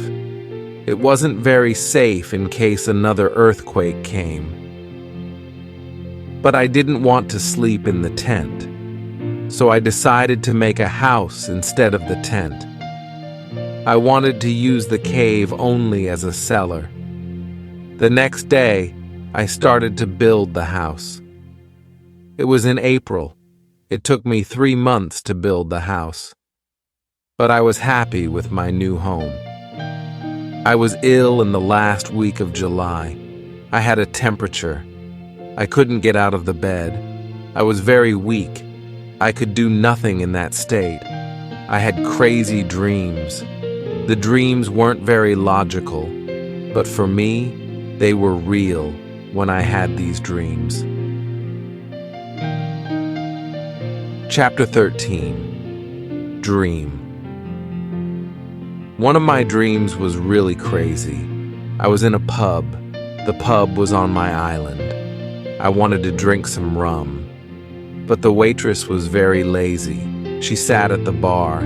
It wasn't very safe in case another earthquake came. But I didn't want to sleep in the tent, so I decided to make a house instead of the tent. I wanted to use the cave only as a cellar. The next day, I started to build the house. It was in April. It took me 3 months to build the house. But I was happy with my new home. I was ill in the last week of July. I had a temperature. I couldn't get out of the bed. I was very weak. I could do nothing in that state. I had crazy dreams. The dreams weren't very logical, but for me, they were real when I had these dreams. Chapter 13. Dream. One of my dreams was really crazy. I was in a pub. The pub was on my island. I wanted to drink some rum, but the waitress was very lazy. She sat at the bar.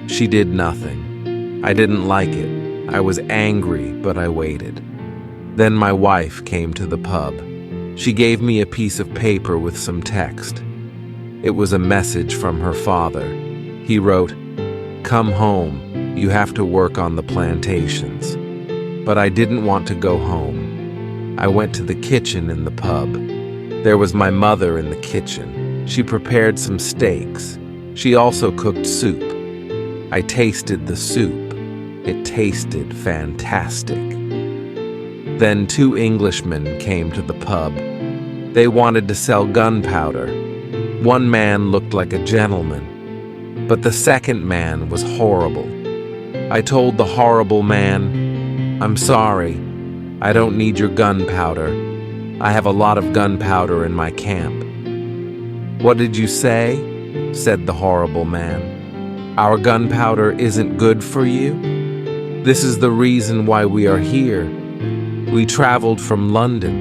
She did nothing. I didn't like it. I was angry, but I waited. Then my wife came to the pub. She gave me a piece of paper with some text. It was a message from her father. He wrote, "Come home, you have to work on the plantations." But I didn't want to go home. I went to the kitchen in the pub. There was my mother in the kitchen. She prepared some steaks. She also cooked soup. I tasted the soup. It tasted fantastic. Then 2 Englishmen came to the pub. They wanted to sell gunpowder. One man looked like a gentleman, but the second man was horrible. I told the horrible man, "I'm sorry, I don't need your gunpowder. I have a lot of gunpowder in my camp." "What did you say?" said the horrible man. "Our gunpowder isn't good for you? This is the reason why we are here. We traveled from London.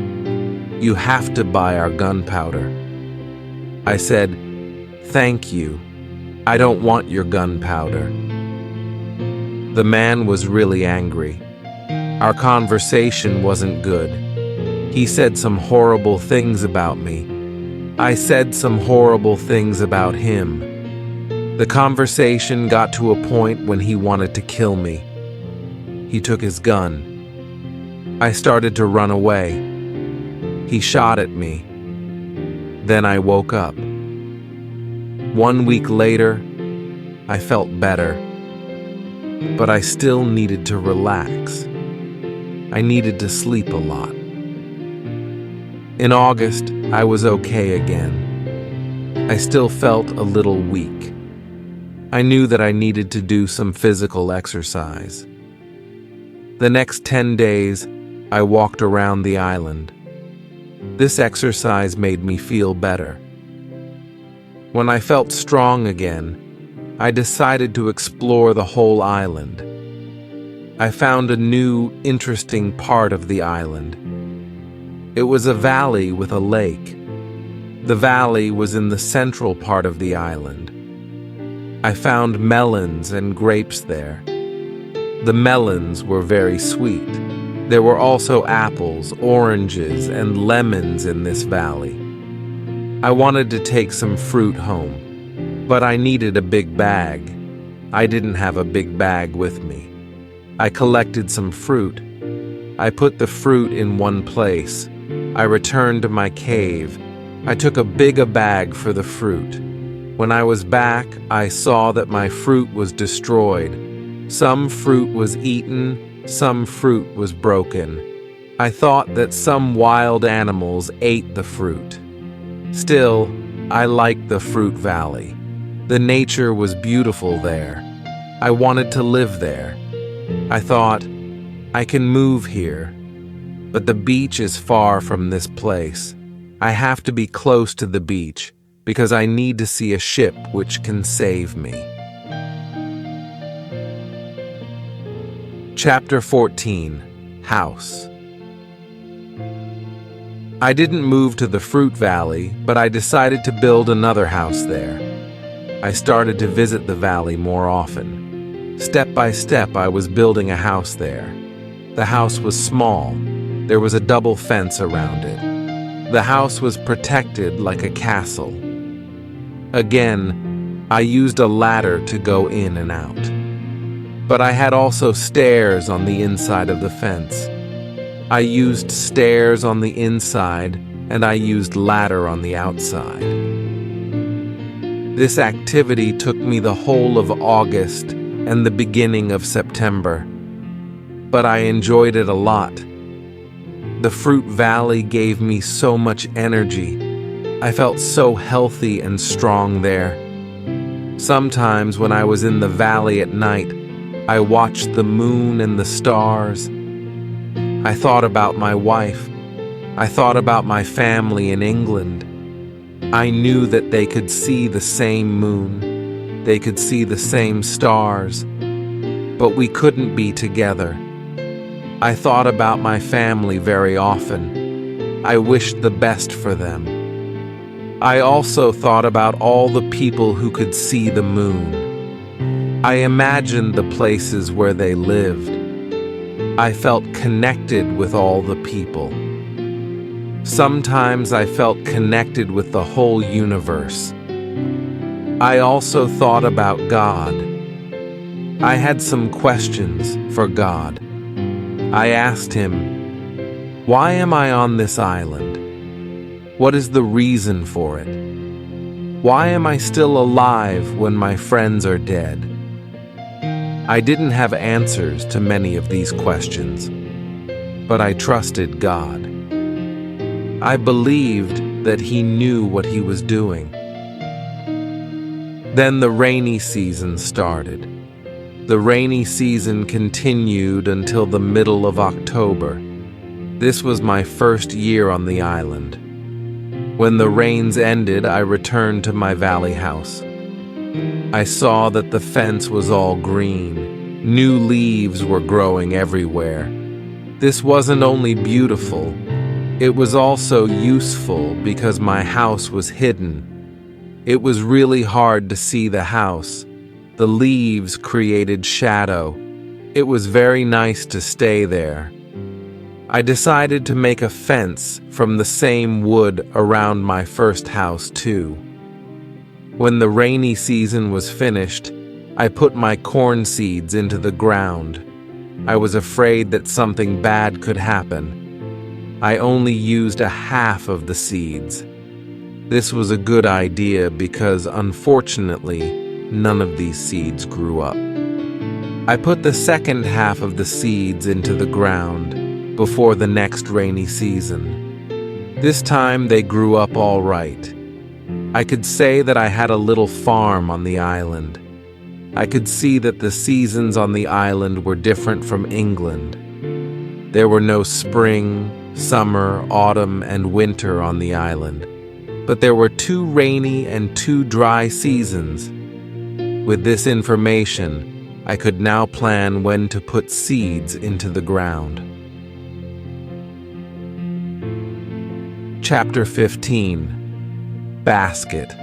You have to buy our gunpowder." I said, "Thank you. I don't want your gunpowder." The man was really angry. Our conversation wasn't good. He said some horrible things about me. I said some horrible things about him. The conversation got to a point when he wanted to kill me. He took his gun. I started to run away. He shot at me. Then I woke up. 1 week later, I felt better. But I still needed to relax. I needed to sleep a lot. In August, I was okay again. I still felt a little weak. I knew that I needed to do some physical exercise. The next 10 days, I walked around the island. This exercise made me feel better. When I felt strong again, I decided to explore the whole island. I found a new, interesting part of the island. It was a valley with a lake. The valley was in the central part of the island. I found melons and grapes there. The melons were very sweet. There were also apples, oranges, and lemons in this valley. I wanted to take some fruit home, but I needed a big bag. I didn't have a big bag with me. I collected some fruit. I put the fruit in one place. I returned to my cave. I took a bigger bag for the fruit. When I was back, I saw that my fruit was destroyed. Some fruit was eaten, some fruit was broken. I thought that some wild animals ate the fruit. Still, I liked the fruit valley. The nature was beautiful there. I wanted to live there. I thought, I can move here, but the beach is far from this place. I have to be close to the beach because I need to see a ship which can save me. Chapter 14. House. I didn't move to the fruit valley, but I decided to build another house there. I started to visit the valley more often. Step by step, I was building a house there. The house was small. There was a double fence around it. The house was protected like a castle. Again, I used a ladder to go in and out. But I had also stairs on the inside of the fence. I used stairs on the inside, and I used ladder on the outside. This activity took me the whole of August and the beginning of September, but I enjoyed it a lot. The fruit valley gave me so much energy. I felt so healthy and strong there. Sometimes when I was in the valley at night, I watched the moon and the stars. I thought about my wife. I thought about my family in England. I knew that they could see the same moon. They could see the same stars. But we couldn't be together. I thought about my family very often. I wished the best for them. I also thought about all the people who could see the moon. I imagined the places where they lived. I felt connected with all the people. Sometimes I felt connected with the whole universe. I also thought about God. I had some questions for God. I asked him, why am I on this island? What is the reason for it? Why am I still alive when my friends are dead? I didn't have answers to many of these questions, but I trusted God. I believed that He knew what He was doing. Then the rainy season started. The rainy season continued until the middle of October. This was my first year on the island. When the rains ended, I returned to my valley house. I saw that the fence was all green. New leaves were growing everywhere. This wasn't only beautiful, it was also useful because my house was hidden. It was really hard to see the house. The leaves created shadow. It was very nice to stay there. I decided to make a fence from the same wood around my first house too. When the rainy season was finished, I put my corn seeds into the ground. I was afraid that something bad could happen. I only used a half of the seeds. This was a good idea because, unfortunately, none of these seeds grew up. I put the second half of the seeds into the ground before the next rainy season. This time they grew up all right. I could say that I had a little farm on the island. I could see that the seasons on the island were different from England. There were no spring, summer, autumn, and winter on the island, but there were 2 rainy and 2 dry seasons. With this information, I could now plan when to put seeds into the ground. Chapter 15. Basket.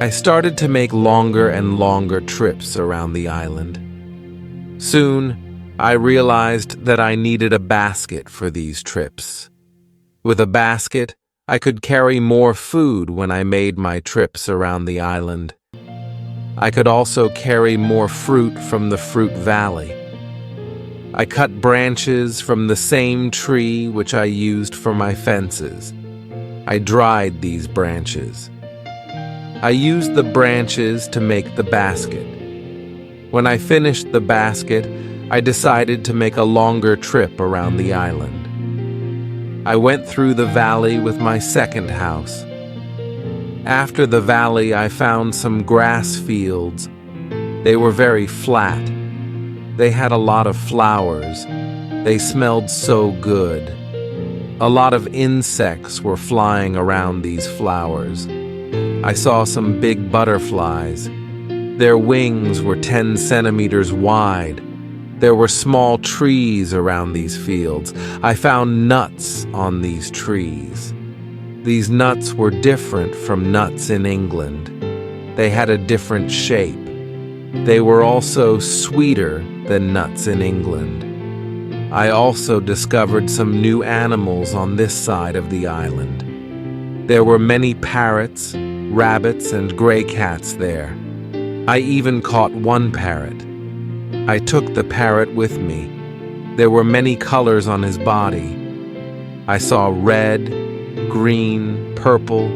I started to make longer and longer trips around the island. Soon, I realized that I needed a basket for these trips. With a basket, I could carry more food when I made my trips around the island. I could also carry more fruit from the fruit valley. I cut branches from the same tree which I used for my fences. I dried these branches. I used the branches to make the basket. When I finished the basket, I decided to make a longer trip around the island. I went through the valley with my second house. After the valley, I found some grass fields. They were very flat. They had a lot of flowers. They smelled so good. A lot of insects were flying around these flowers. I saw some big butterflies. Their wings were 10 centimeters wide. There were small trees around these fields. I found nuts on these trees. These nuts were different from nuts in England. They had a different shape. They were also sweeter than nuts in England. I also discovered some new animals on this side of the island. There were many parrots, rabbits, and gray cats there. I even caught one parrot. I took the parrot with me. There were many colors on his body. I saw red, green, purple,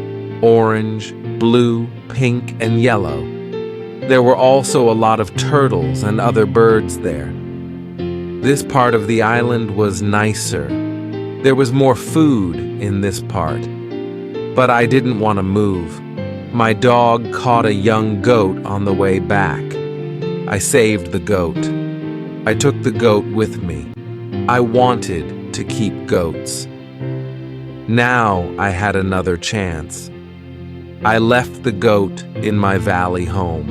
orange, blue, pink, and yellow. There were also a lot of turtles and other birds there. This part of the island was nicer. There was more food in this part. But I didn't want to move. My dog caught a young goat on the way back. I saved the goat. I took the goat with me. I wanted to keep goats. Now I had another chance. I left the goat in my valley home.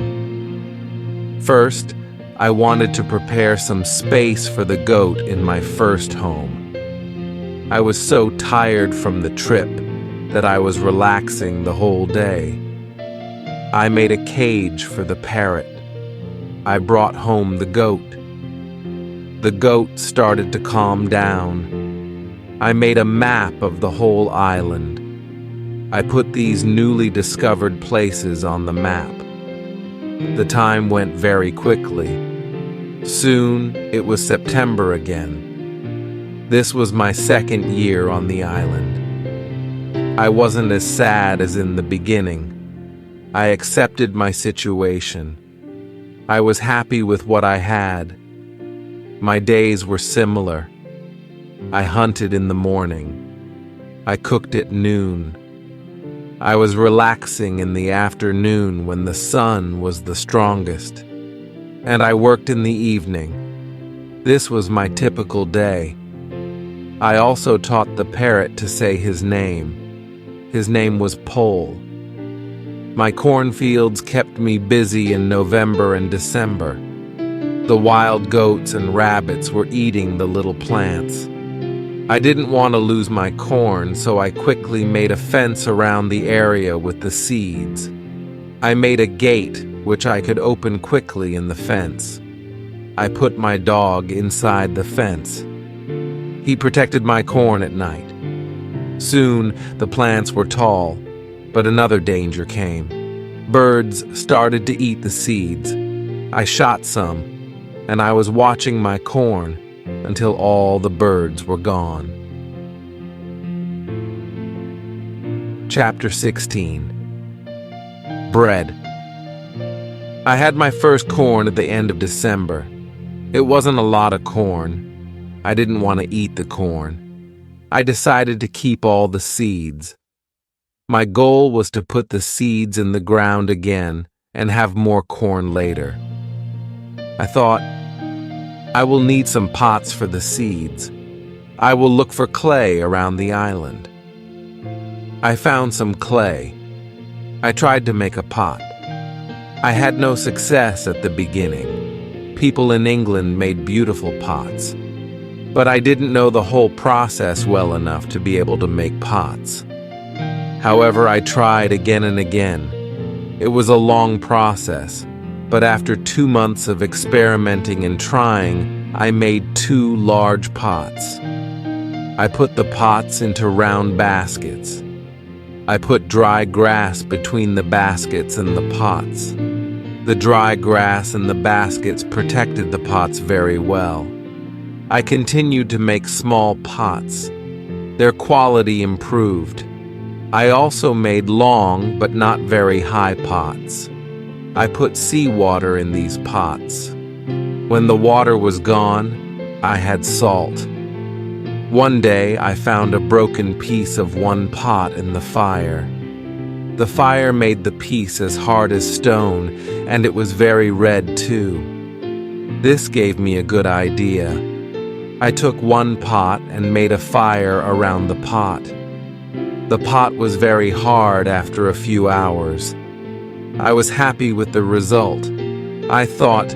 First, I wanted to prepare some space for the goat in my first home. I was so tired from the trip that I was relaxing the whole day. I made a cage for the parrot. I brought home the goat. The goat started to calm down. I made a map of the whole island. I put these newly discovered places on the map. The time went very quickly. Soon, it was September again. This was my second year on the island. I wasn't as sad as in the beginning. I accepted my situation. I was happy with what I had. My days were similar. I hunted in the morning. I cooked at noon. I was relaxing in the afternoon when the sun was the strongest. And I worked in the evening. This was my typical day. I also taught the parrot to say his name. His name was Pole. My cornfields kept me busy in November and December. The wild goats and rabbits were eating the little plants. I didn't want to lose my corn, so I quickly made a fence around the area with the seeds. I made a gate which I could open quickly in the fence. I put my dog inside the fence. He protected my corn at night. Soon, the plants were tall, but another danger came. Birds started to eat the seeds. I shot some, and I was watching my corn until all the birds were gone. Chapter 16. Bread. I had my first corn at the end of December. It wasn't a lot of corn. I didn't want to eat the corn. I decided to keep all the seeds. My goal was to put the seeds in the ground again and have more corn later. I thought, I will need some pots for the seeds. I will look for clay around the island. I found some clay. I tried to make a pot. I had no success at the beginning. People in England made beautiful pots. But I didn't know the whole process well enough to be able to make pots. However, I tried again and again. It was a long process. But after 2 months of experimenting and trying, I made 2 large pots. I put the pots into round baskets. I put dry grass between the baskets and the pots. The dry grass and the baskets protected the pots very well. I continued to make small pots. Their quality improved. I also made long but not very high pots. I put seawater in these pots. When the water was gone, I had salt. One day, I found a broken piece of one pot in the fire. The fire made the piece as hard as stone, and it was very red too. This gave me a good idea. I took one pot and made a fire around the pot. The pot was very hard after a few hours. I was happy with the result. I thought,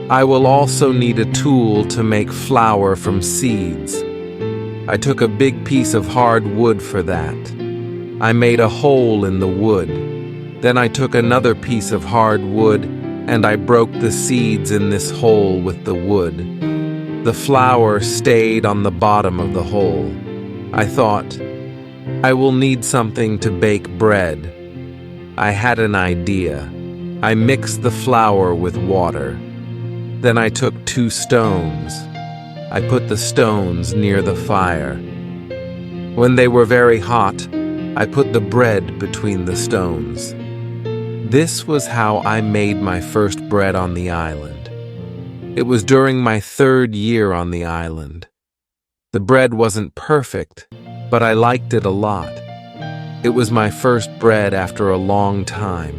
I will also need a tool to make flour from seeds. I took a big piece of hard wood for that. I made a hole in the wood. Then I took another piece of hard wood and I broke the seeds in this hole with the wood. The flour stayed on the bottom of the hole. I thought, I will need something to bake bread. I had an idea. I mixed the flour with water. Then I took 2 stones. I put the stones near the fire. When they were very hot, I put the bread between the stones. This was how I made my first bread on the island. It was during my 3rd year on the island. The bread wasn't perfect, but I liked it a lot. It was my first bread after a long time.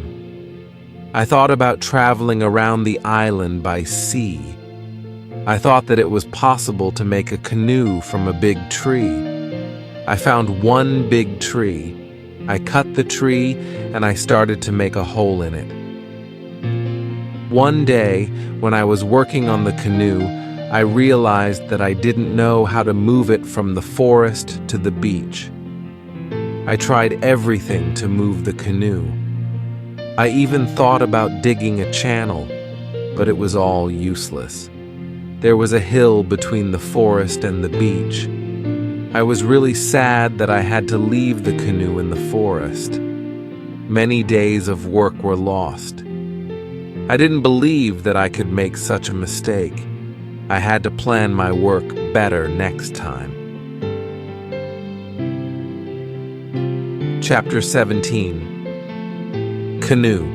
I thought about traveling around the island by sea. I thought that it was possible to make a canoe from a big tree. I found one big tree. I cut the tree and I started to make a hole in it. One day, when I was working on the canoe, I realized that I didn't know how to move it from the forest to the beach. I tried everything to move the canoe. I even thought about digging a channel, but it was all useless. There was a hill between the forest and the beach. I was really sad that I had to leave the canoe in the forest. Many days of work were lost. I didn't believe that I could make such a mistake. I had to plan my work better next time. Chapter 17. Canoe.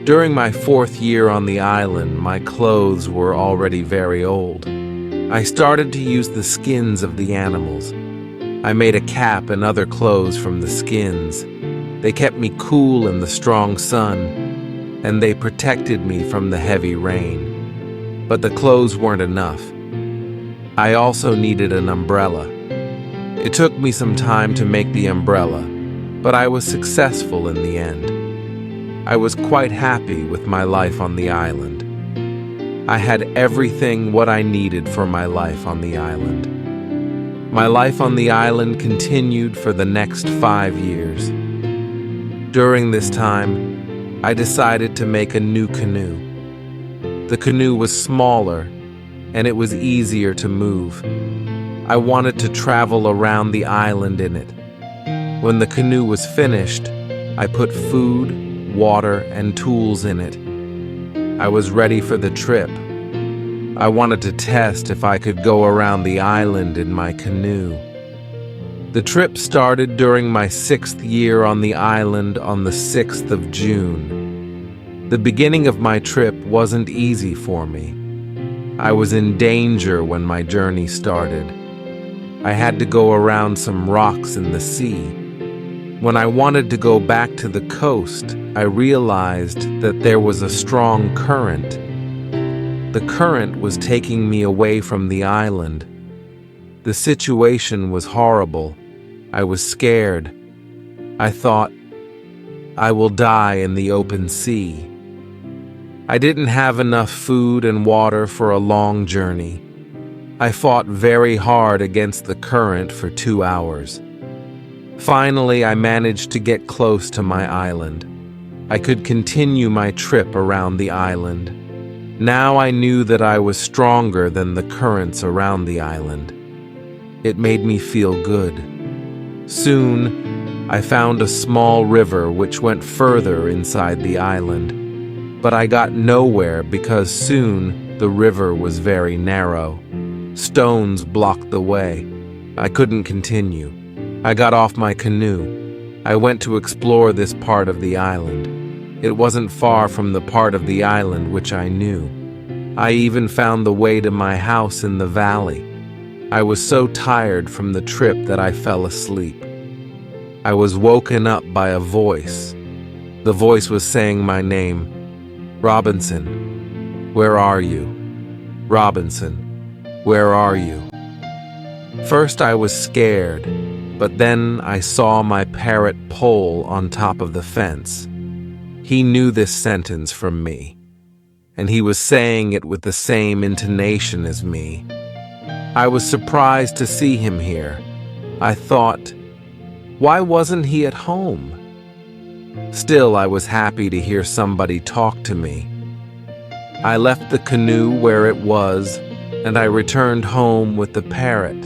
During my 4th year on the island, my clothes were already very old. I started to use the skins of the animals. I made a cap and other clothes from the skins. They kept me cool in the strong sun, and they protected me from the heavy rain. But the clothes weren't enough. I also needed an umbrella. It took me some time to make the umbrella, but I was successful in the end. I was quite happy with my life on the island. I had everything what I needed for my life on the island. My life on the island continued for the next 5 years. During this time, I decided to make a new canoe. The canoe was smaller, and it was easier to move. I wanted to travel around the island in it. When the canoe was finished, I put food, water, and tools in it. I was ready for the trip. I wanted to test if I could go around the island in my canoe. The trip started during my 6th year on the island on the 6th of June. The beginning of my trip wasn't easy for me. I was in danger when my journey started. I had to go around some rocks in the sea. When I wanted to go back to the coast, I realized that there was a strong current. The current was taking me away from the island. The situation was horrible. I was scared. I thought, I will die in the open sea. I didn't have enough food and water for a long journey. I fought very hard against the current for 2 hours. Finally, I managed to get close to my island. I could continue my trip around the island. Now I knew that I was stronger than the currents around the island. It made me feel good. Soon, I found a small river which went further inside the island. But I got nowhere because soon the river was very narrow. Stones blocked the way. I couldn't continue. I got off my canoe. I went to explore this part of the island. It wasn't far from the part of the island which I knew. I even found the way to my house in the valley. I was so tired from the trip that I fell asleep. I was woken up by a voice. The voice was saying my name. Robinson, where are you? Robinson, where are you? First I was scared, but then I saw my parrot Pole on top of the fence. He knew this sentence from me, and he was saying it with the same intonation as me. I was surprised to see him here. I thought, why wasn't he at home? Still, I was happy to hear somebody talk to me. I left the canoe where it was, and I returned home with the parrot.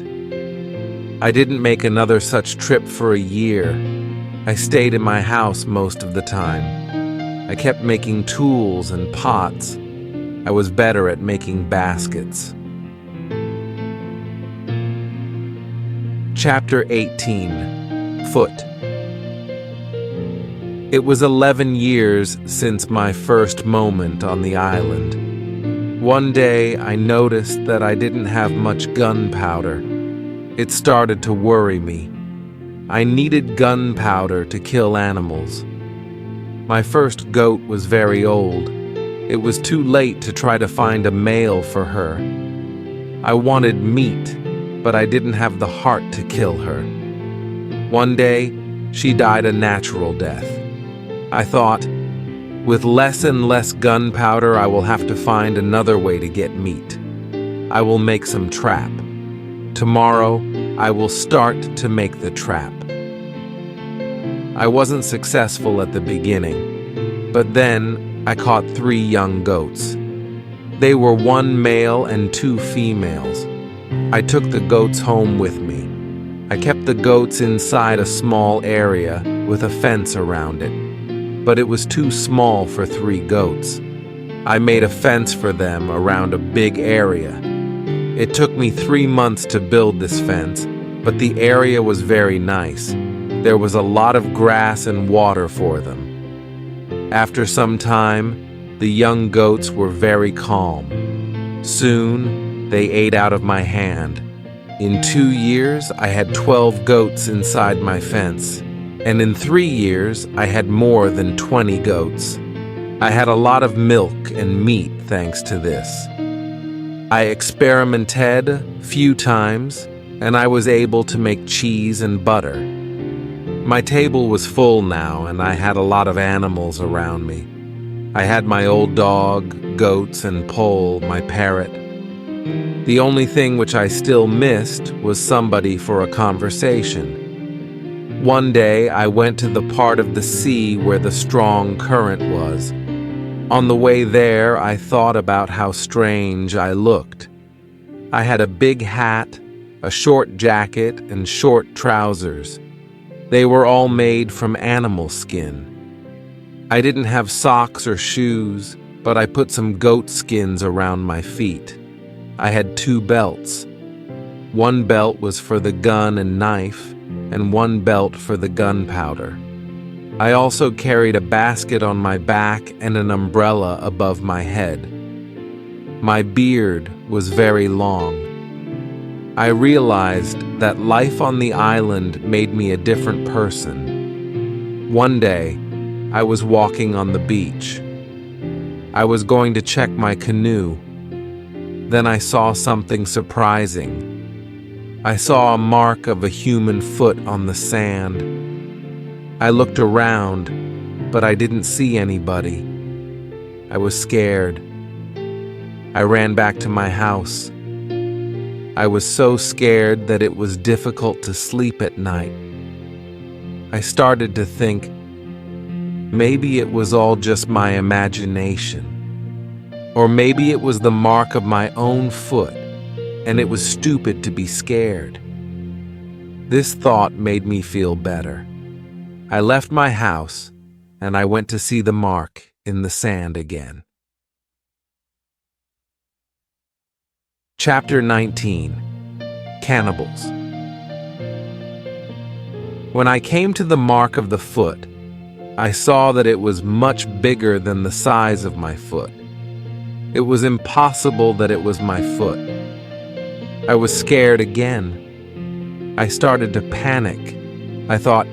I didn't make another such trip for a year. I stayed in my house most of the time. I kept making tools and pots. I was better at making baskets. Chapter 18. Foot. It was 11 years since my first moment on the island. One day, I noticed that I didn't have much gunpowder. It started to worry me. I needed gunpowder to kill animals. My first goat was very old. It was too late to try to find a male for her. I wanted meat, but I didn't have the heart to kill her. One day, she died a natural death. I thought, with less and less gunpowder, I will have to find another way to get meat. I will make some trap. Tomorrow, I will start to make the trap. I wasn't successful at the beginning, but then I caught 3 young goats. They were 1 male and 2 females. I took the goats home with me. I kept the goats inside a small area with a fence around it, but it was too small for 3 goats. I made a fence for them around a big area. It took me 3 months to build this fence, but the area was very nice. There was a lot of grass and water for them. After some time, the young goats were very calm. Soon, they ate out of my hand. In 2 years, I had 12 goats inside my fence, and in 3 years, I had more than 20 goats. I had a lot of milk and meat thanks to this. I experimented a few times, and I was able to make cheese and butter. My table was full now, and I had a lot of animals around me. I had my old dog, goats, and Pole, my parrot. The only thing which I still missed was somebody for a conversation. One day, I went to the part of the sea where the strong current was. On the way there, I thought about how strange I looked. I had a big hat, a short jacket, and short trousers. They were all made from animal skin. I didn't have socks or shoes, but I put some goat skins around my feet. I had 2 belts. One belt was for the gun and knife, and one belt for the gunpowder. I also carried a basket on my back and an umbrella above my head. My beard was very long. I realized that life on the island made me a different person. One day, I was walking on the beach. I was going to check my canoe. Then I saw something surprising. I saw a mark of a human foot on the sand. I looked around, but I didn't see anybody. I was scared. I ran back to my house. I was so scared that it was difficult to sleep at night. I started to think, maybe it was all just my imagination. Or maybe it was the mark of my own foot, and it was stupid to be scared. This thought made me feel better. I left my house, and I went to see the mark in the sand again. Chapter 19. Cannibals. When I came to the mark of the foot, I saw that it was much bigger than the size of my foot. It was impossible that it was my foot. I was scared again. I started to panic. I thought,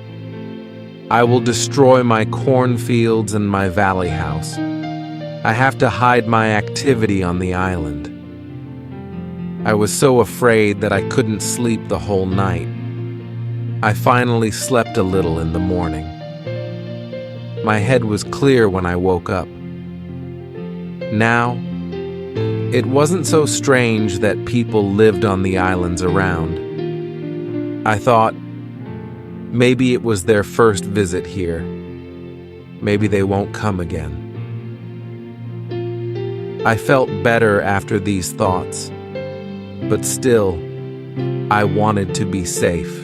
I will destroy my cornfields and my valley house. I have to hide my activity on the island. I was so afraid that I couldn't sleep the whole night. I finally slept a little in the morning. My head was clear when I woke up. Now, it wasn't so strange that people lived on the islands around. I thought, maybe it was their first visit here. Maybe they won't come again. I felt better after these thoughts, but still, I wanted to be safe.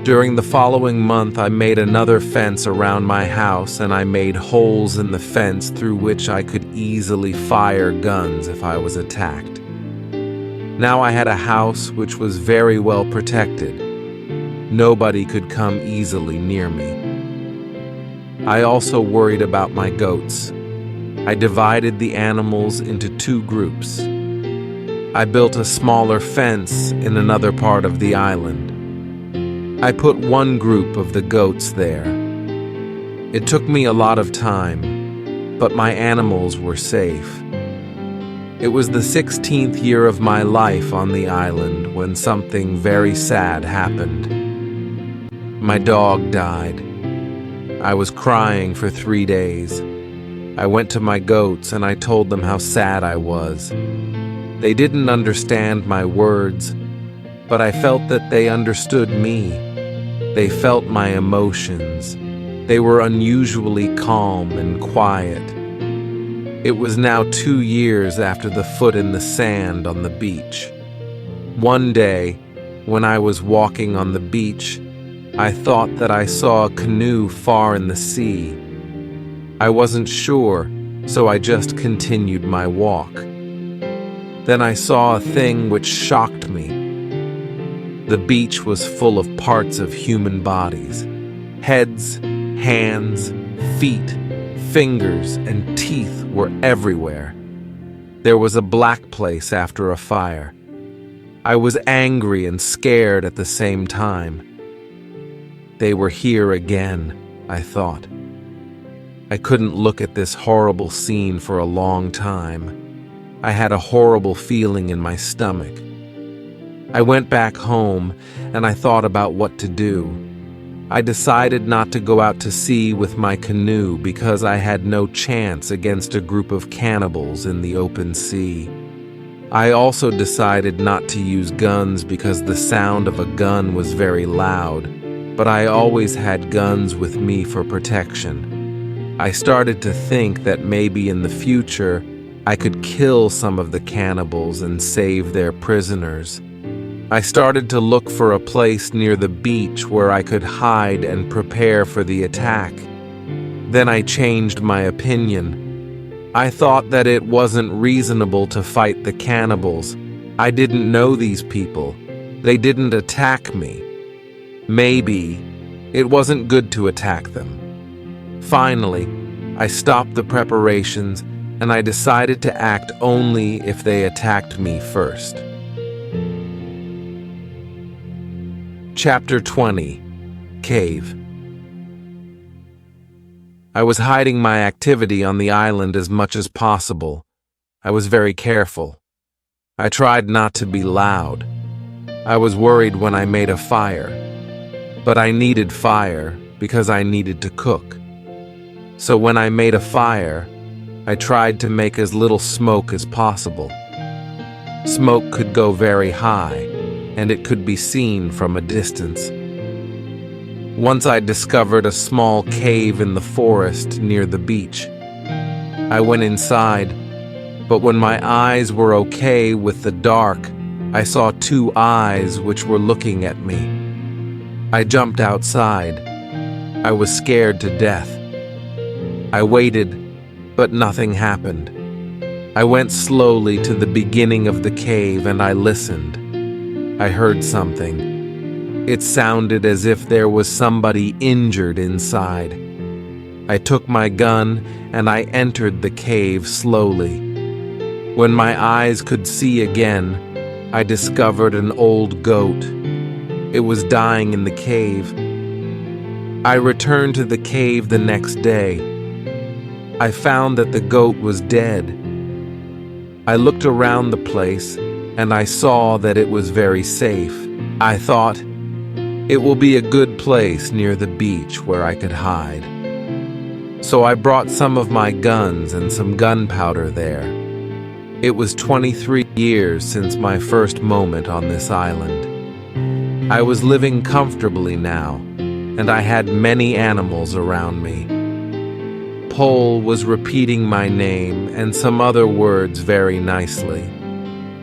During the following month, I made another fence around my house, and I made holes in the fence through which I could easily fire guns if I was attacked. Now I had a house which was very well protected. Nobody could come easily near me. I also worried about my goats. I divided the animals into 2 groups. I built a smaller fence in another part of the island. I put one group of the goats there. It took me a lot of time, but my animals were safe. It was the 16th year of my life on the island when something very sad happened. My dog died. I was crying for 3 days. I went to my goats and I told them how sad I was. They didn't understand my words, but I felt that they understood me. They felt my emotions. They were unusually calm and quiet. It was now 2 years after the foot in the sand on the beach. One day, when I was walking on the beach, I thought that I saw a canoe far in the sea. I wasn't sure, so I just continued my walk. Then I saw a thing which shocked me. The beach was full of parts of human bodies. Heads, hands, feet, fingers, and teeth were everywhere. There was a black place after a fire. I was angry and scared at the same time. They were here again, I thought. I couldn't look at this horrible scene for a long time. I had a horrible feeling in my stomach. I went back home and I thought about what to do. I decided not to go out to sea with my canoe because I had no chance against a group of cannibals in the open sea. I also decided not to use guns because the sound of a gun was very loud, but I always had guns with me for protection. I started to think that maybe in the future I could kill some of the cannibals and save their prisoners. I started to look for a place near the beach where I could hide and prepare for the attack. Then I changed my opinion. I thought that it wasn't reasonable to fight the cannibals. I didn't know these people. They didn't attack me. Maybe it wasn't good to attack them. Finally, I stopped the preparations and I decided to act only if they attacked me first. Chapter 20. Cave. I was hiding my activity on the island as much as possible. I was very careful. I tried not to be loud. I was worried when I made a fire. But I needed fire because I needed to cook. So when I made a fire, I tried to make as little smoke as possible. Smoke could go very high, and it could be seen from a distance. Once I discovered a small cave in the forest near the beach. I went inside, but when my eyes were okay with the dark, I saw 2 eyes which were looking at me. I jumped outside. I was scared to death. I waited, but nothing happened. I went slowly to the beginning of the cave and I listened. I heard something. It sounded as if there was somebody injured inside. I took my gun and I entered the cave slowly. When my eyes could see again, I discovered an old goat. It was dying in the cave. I returned to the cave the next day. I found that the goat was dead. I looked around the place and I saw that it was very safe. I thought, it will be a good place near the beach where I could hide. So I brought some of my guns and some gunpowder there. It was 23 years since my first moment on this island. I was living comfortably now, and I had many animals around me. Pole was repeating my name and some other words very nicely.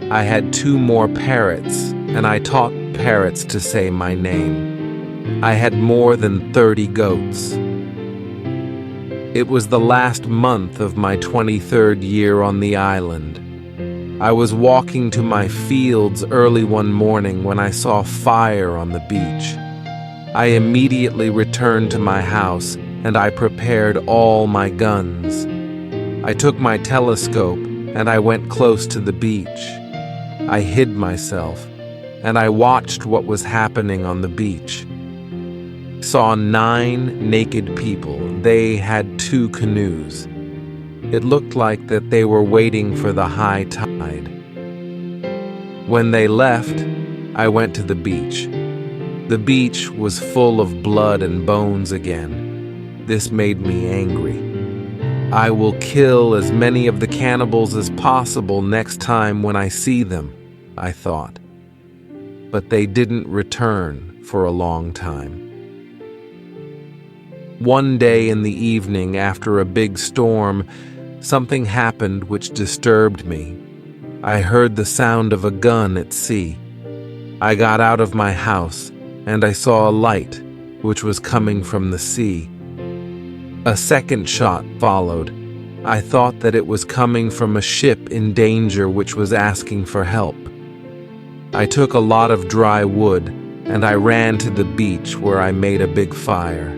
I had 2 more parrots, and I taught parrots to say my name. I had more than 30 goats. It was the last month of my 23rd year on the island. I was walking to my fields early one morning when I saw fire on the beach. I immediately returned to my house and I prepared all my guns. I took my telescope and I went close to the beach. I hid myself and I watched what was happening on the beach. Saw 9 naked people. They had 2 canoes. It looked like that they were waiting for the high tide. When they left, I went to the beach. The beach was full of blood and bones again. This made me angry. I will kill as many of the cannibals as possible next time when I see them, I thought. But they didn't return for a long time. One day in the evening after a big storm, Something happened which disturbed me. I heard the sound of a gun at sea. I got out of my house, and I saw a light, which was coming from the sea. A second shot followed. I thought that it was coming from a ship in danger which was asking for help. I took a lot of dry wood, and I ran to the beach where I made a big fire.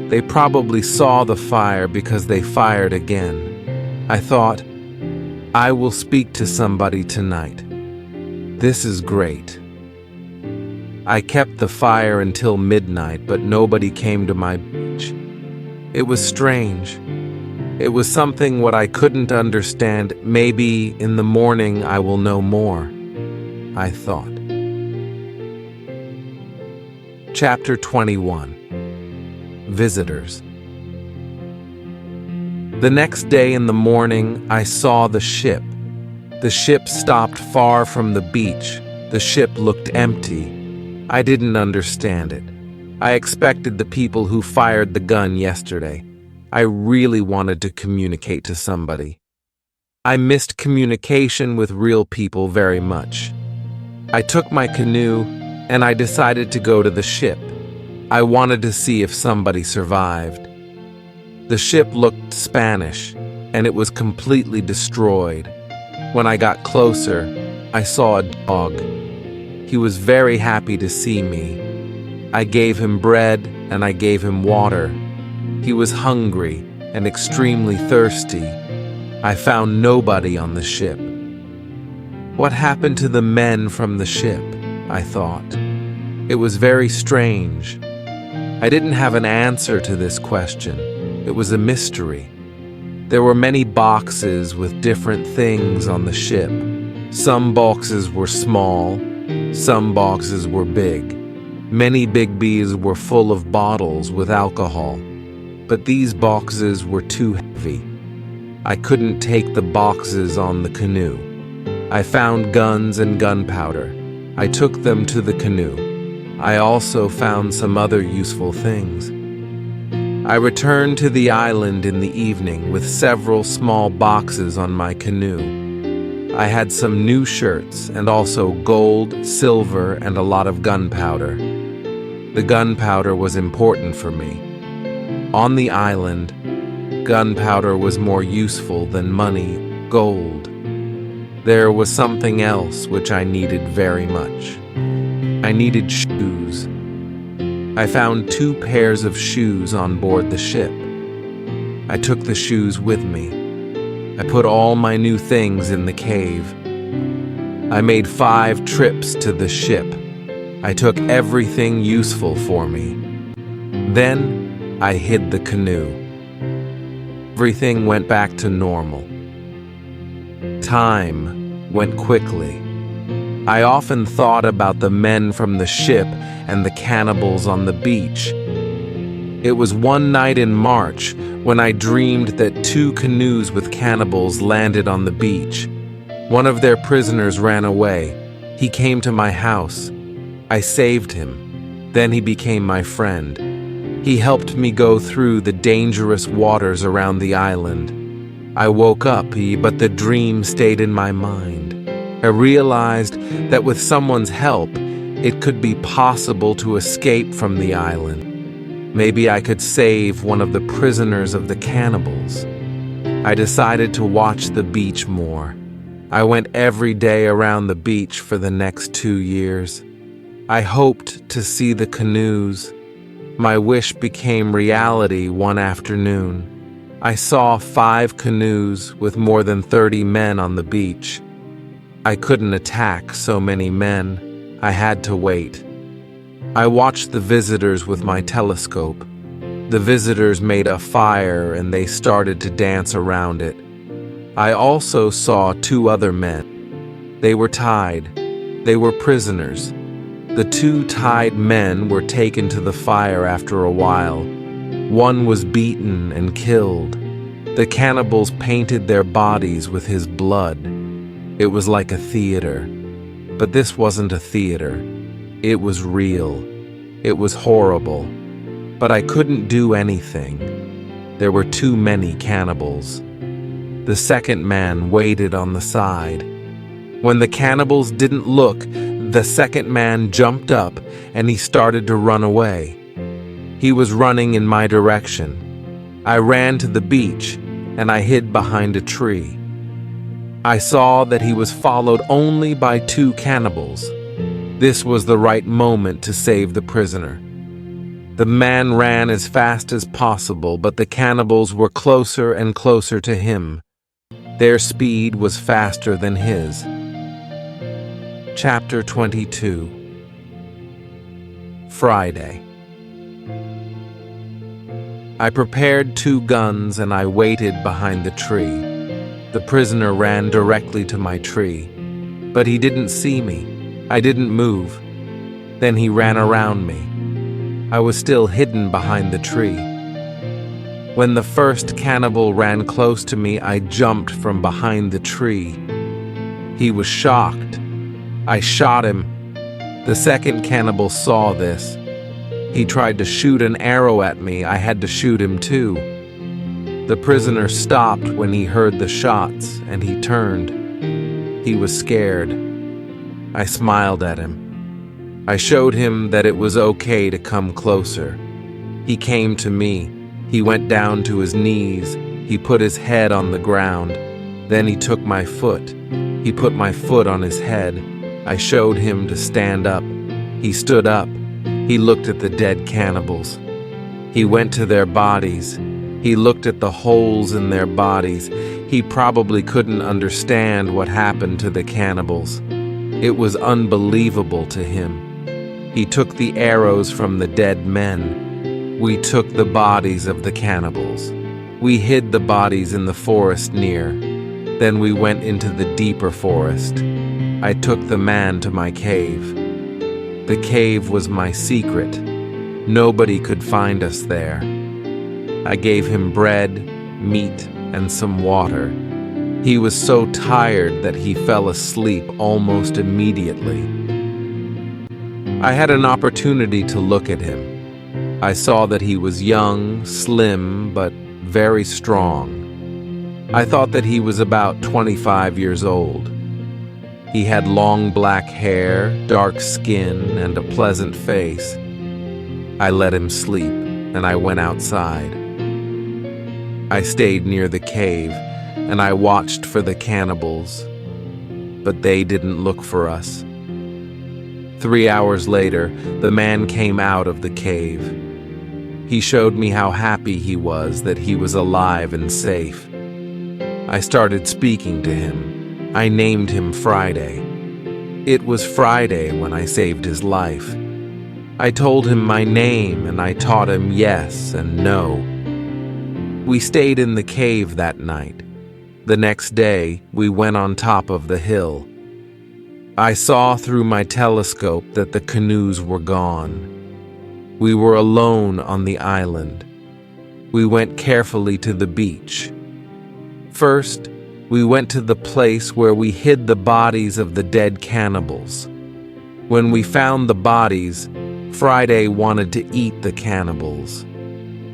They probably saw the fire because they fired again. I thought, I will speak to somebody tonight. This is great. I kept the fire until midnight, but nobody came to my beach. It was strange. It was something what I couldn't understand. Maybe in the morning I will know more, I thought. Chapter 21. Visitors. The next day in the morning, I saw the ship. The ship stopped far from the beach. The ship looked empty. I didn't understand it. I expected the people who fired the gun yesterday. I really wanted to communicate to somebody. I missed communication with real people very much. I took my canoe and I decided to go to the ship. I wanted to see if somebody survived. The ship looked Spanish, and it was completely destroyed. When I got closer, I saw a dog. He was very happy to see me. I gave him bread and I gave him water. He was hungry and extremely thirsty. I found nobody on the ship. What happened to the men from the ship? I thought. It was very strange. I didn't have an answer to this question. It was a mystery. There were many boxes with different things on the ship. Some boxes were small, some boxes were big. Many big bees were full of bottles with alcohol, but these boxes were too heavy. I couldn't take the boxes on the canoe. I found guns and gunpowder. I took them to the canoe. I also found some other useful things. I returned to the island in the evening with several small boxes on my canoe. I had some new shirts and also gold, silver, and a lot of gunpowder. The gunpowder was important for me. On the island, gunpowder was more useful than money, gold. There was something else which I needed very much. I needed shoes. I found 2 pairs of shoes on board the ship. I took the shoes with me. I put all my new things in the cave. I made 5 trips to the ship. I took everything useful for me. Then I hid the canoe. Everything went back to normal. Time went quickly. I often thought about the men from the ship and the cannibals on the beach. It was one night in March when I dreamed that 2 canoes with cannibals landed on the beach. One of their prisoners ran away. He came to my house. I saved him. Then he became my friend. He helped me go through the dangerous waters around the island. I woke up, but the dream stayed in my mind. I realized that with someone's help, it could be possible to escape from the island. Maybe I could save one of the prisoners of the cannibals. I decided to watch the beach more. I went every day around the beach for the next 2 years. I hoped to see the canoes. My wish became reality one afternoon. I saw 5 canoes with more than 30 men on the beach. I couldn't attack so many men. I had to wait. I watched the visitors with my telescope. The visitors made a fire and they started to dance around it. I also saw 2 other men. They were tied. They were prisoners. The 2 tied men were taken to the fire after a while. One was beaten and killed. The cannibals painted their bodies with his blood. It was like a theater. But this wasn't a theater. It was real. It was horrible. But I couldn't do anything. There were too many cannibals. The second man waited on the side. When the cannibals didn't look, the second man jumped up and he started to run away. He was running in my direction. I ran to the beach and I hid behind a tree. I saw that he was followed only by 2 cannibals. This was the right moment to save the prisoner. The man ran as fast as possible, but the cannibals were closer and closer to him. Their speed was faster than his. Chapter 22. Friday. I prepared 2 guns and I waited behind the tree. The prisoner ran directly to my tree, but he didn't see me. I didn't move. Then he ran around me. I was still hidden behind the tree. When the first cannibal ran close to me, I jumped from behind the tree. He was shocked. I shot him. The second cannibal saw this. He tried to shoot an arrow at me. I had to shoot him too. The prisoner stopped when he heard the shots, and he turned. He was scared. I smiled at him. I showed him that it was okay to come closer. He came to me. He went down to his knees. He put his head on the ground. Then he took my foot. He put my foot on his head. I showed him to stand up. He stood up. He looked at the dead cannibals. He went to their bodies. He looked at the holes in their bodies. He probably couldn't understand what happened to the cannibals. It was unbelievable to him. He took the arrows from the dead men. We took the bodies of the cannibals. We hid the bodies in the forest near. Then we went into the deeper forest. I took the man to my cave. The cave was my secret. Nobody could find us there. I gave him bread, meat, and some water. He was so tired that he fell asleep almost immediately. I had an opportunity to look at him. I saw that he was young, slim, but very strong. I thought that he was about 25 years old. He had long black hair, dark skin, and a pleasant face. I let him sleep, and I went outside. I stayed near the cave, and I watched for the cannibals, but they didn't look for us. 3 hours later, the man came out of the cave. He showed me how happy he was that he was alive and safe. I started speaking to him. I named him Friday. It was Friday when I saved his life. I told him my name and I taught him yes and no. We stayed in the cave that night. The next day, we went on top of the hill. I saw through my telescope that the canoes were gone. We were alone on the island. We went carefully to the beach. First, we went to the place where we hid the bodies of the dead cannibals. When we found the bodies, Friday wanted to eat the cannibals.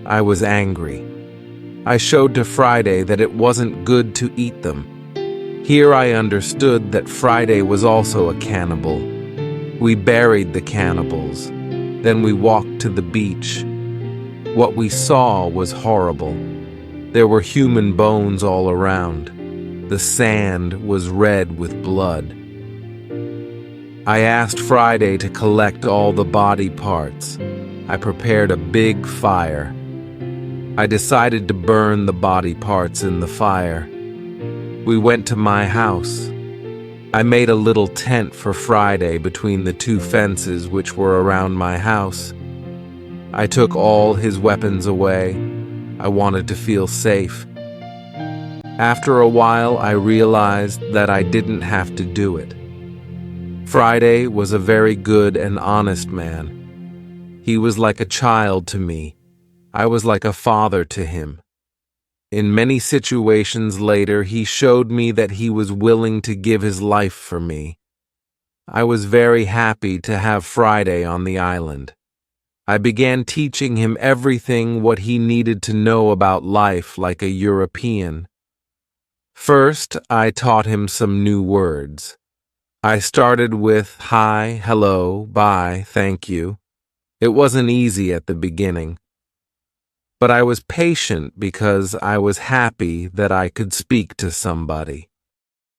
I was angry. I showed to Friday that it wasn't good to eat them. Here I understood that Friday was also a cannibal. We buried the cannibals. Then we walked to the beach. What we saw was horrible. There were human bones all around. The sand was red with blood. I asked Friday to collect all the body parts. I prepared a big fire. I decided to burn the body parts in the fire. We went to my house. I made a little tent for Friday between the 2 fences which were around my house. I took all his weapons away. I wanted to feel safe. After a while, I realized that I didn't have to do it. Friday was a very good and honest man. He was like a child to me. I was like a father to him. In many situations later, he showed me that he was willing to give his life for me. I was very happy to have Friday on the island. I began teaching him everything what he needed to know about life like a European. First, I taught him some new words. I started with hi, hello, bye, thank you. It wasn't easy at the beginning, but I was patient because I was happy that I could speak to somebody.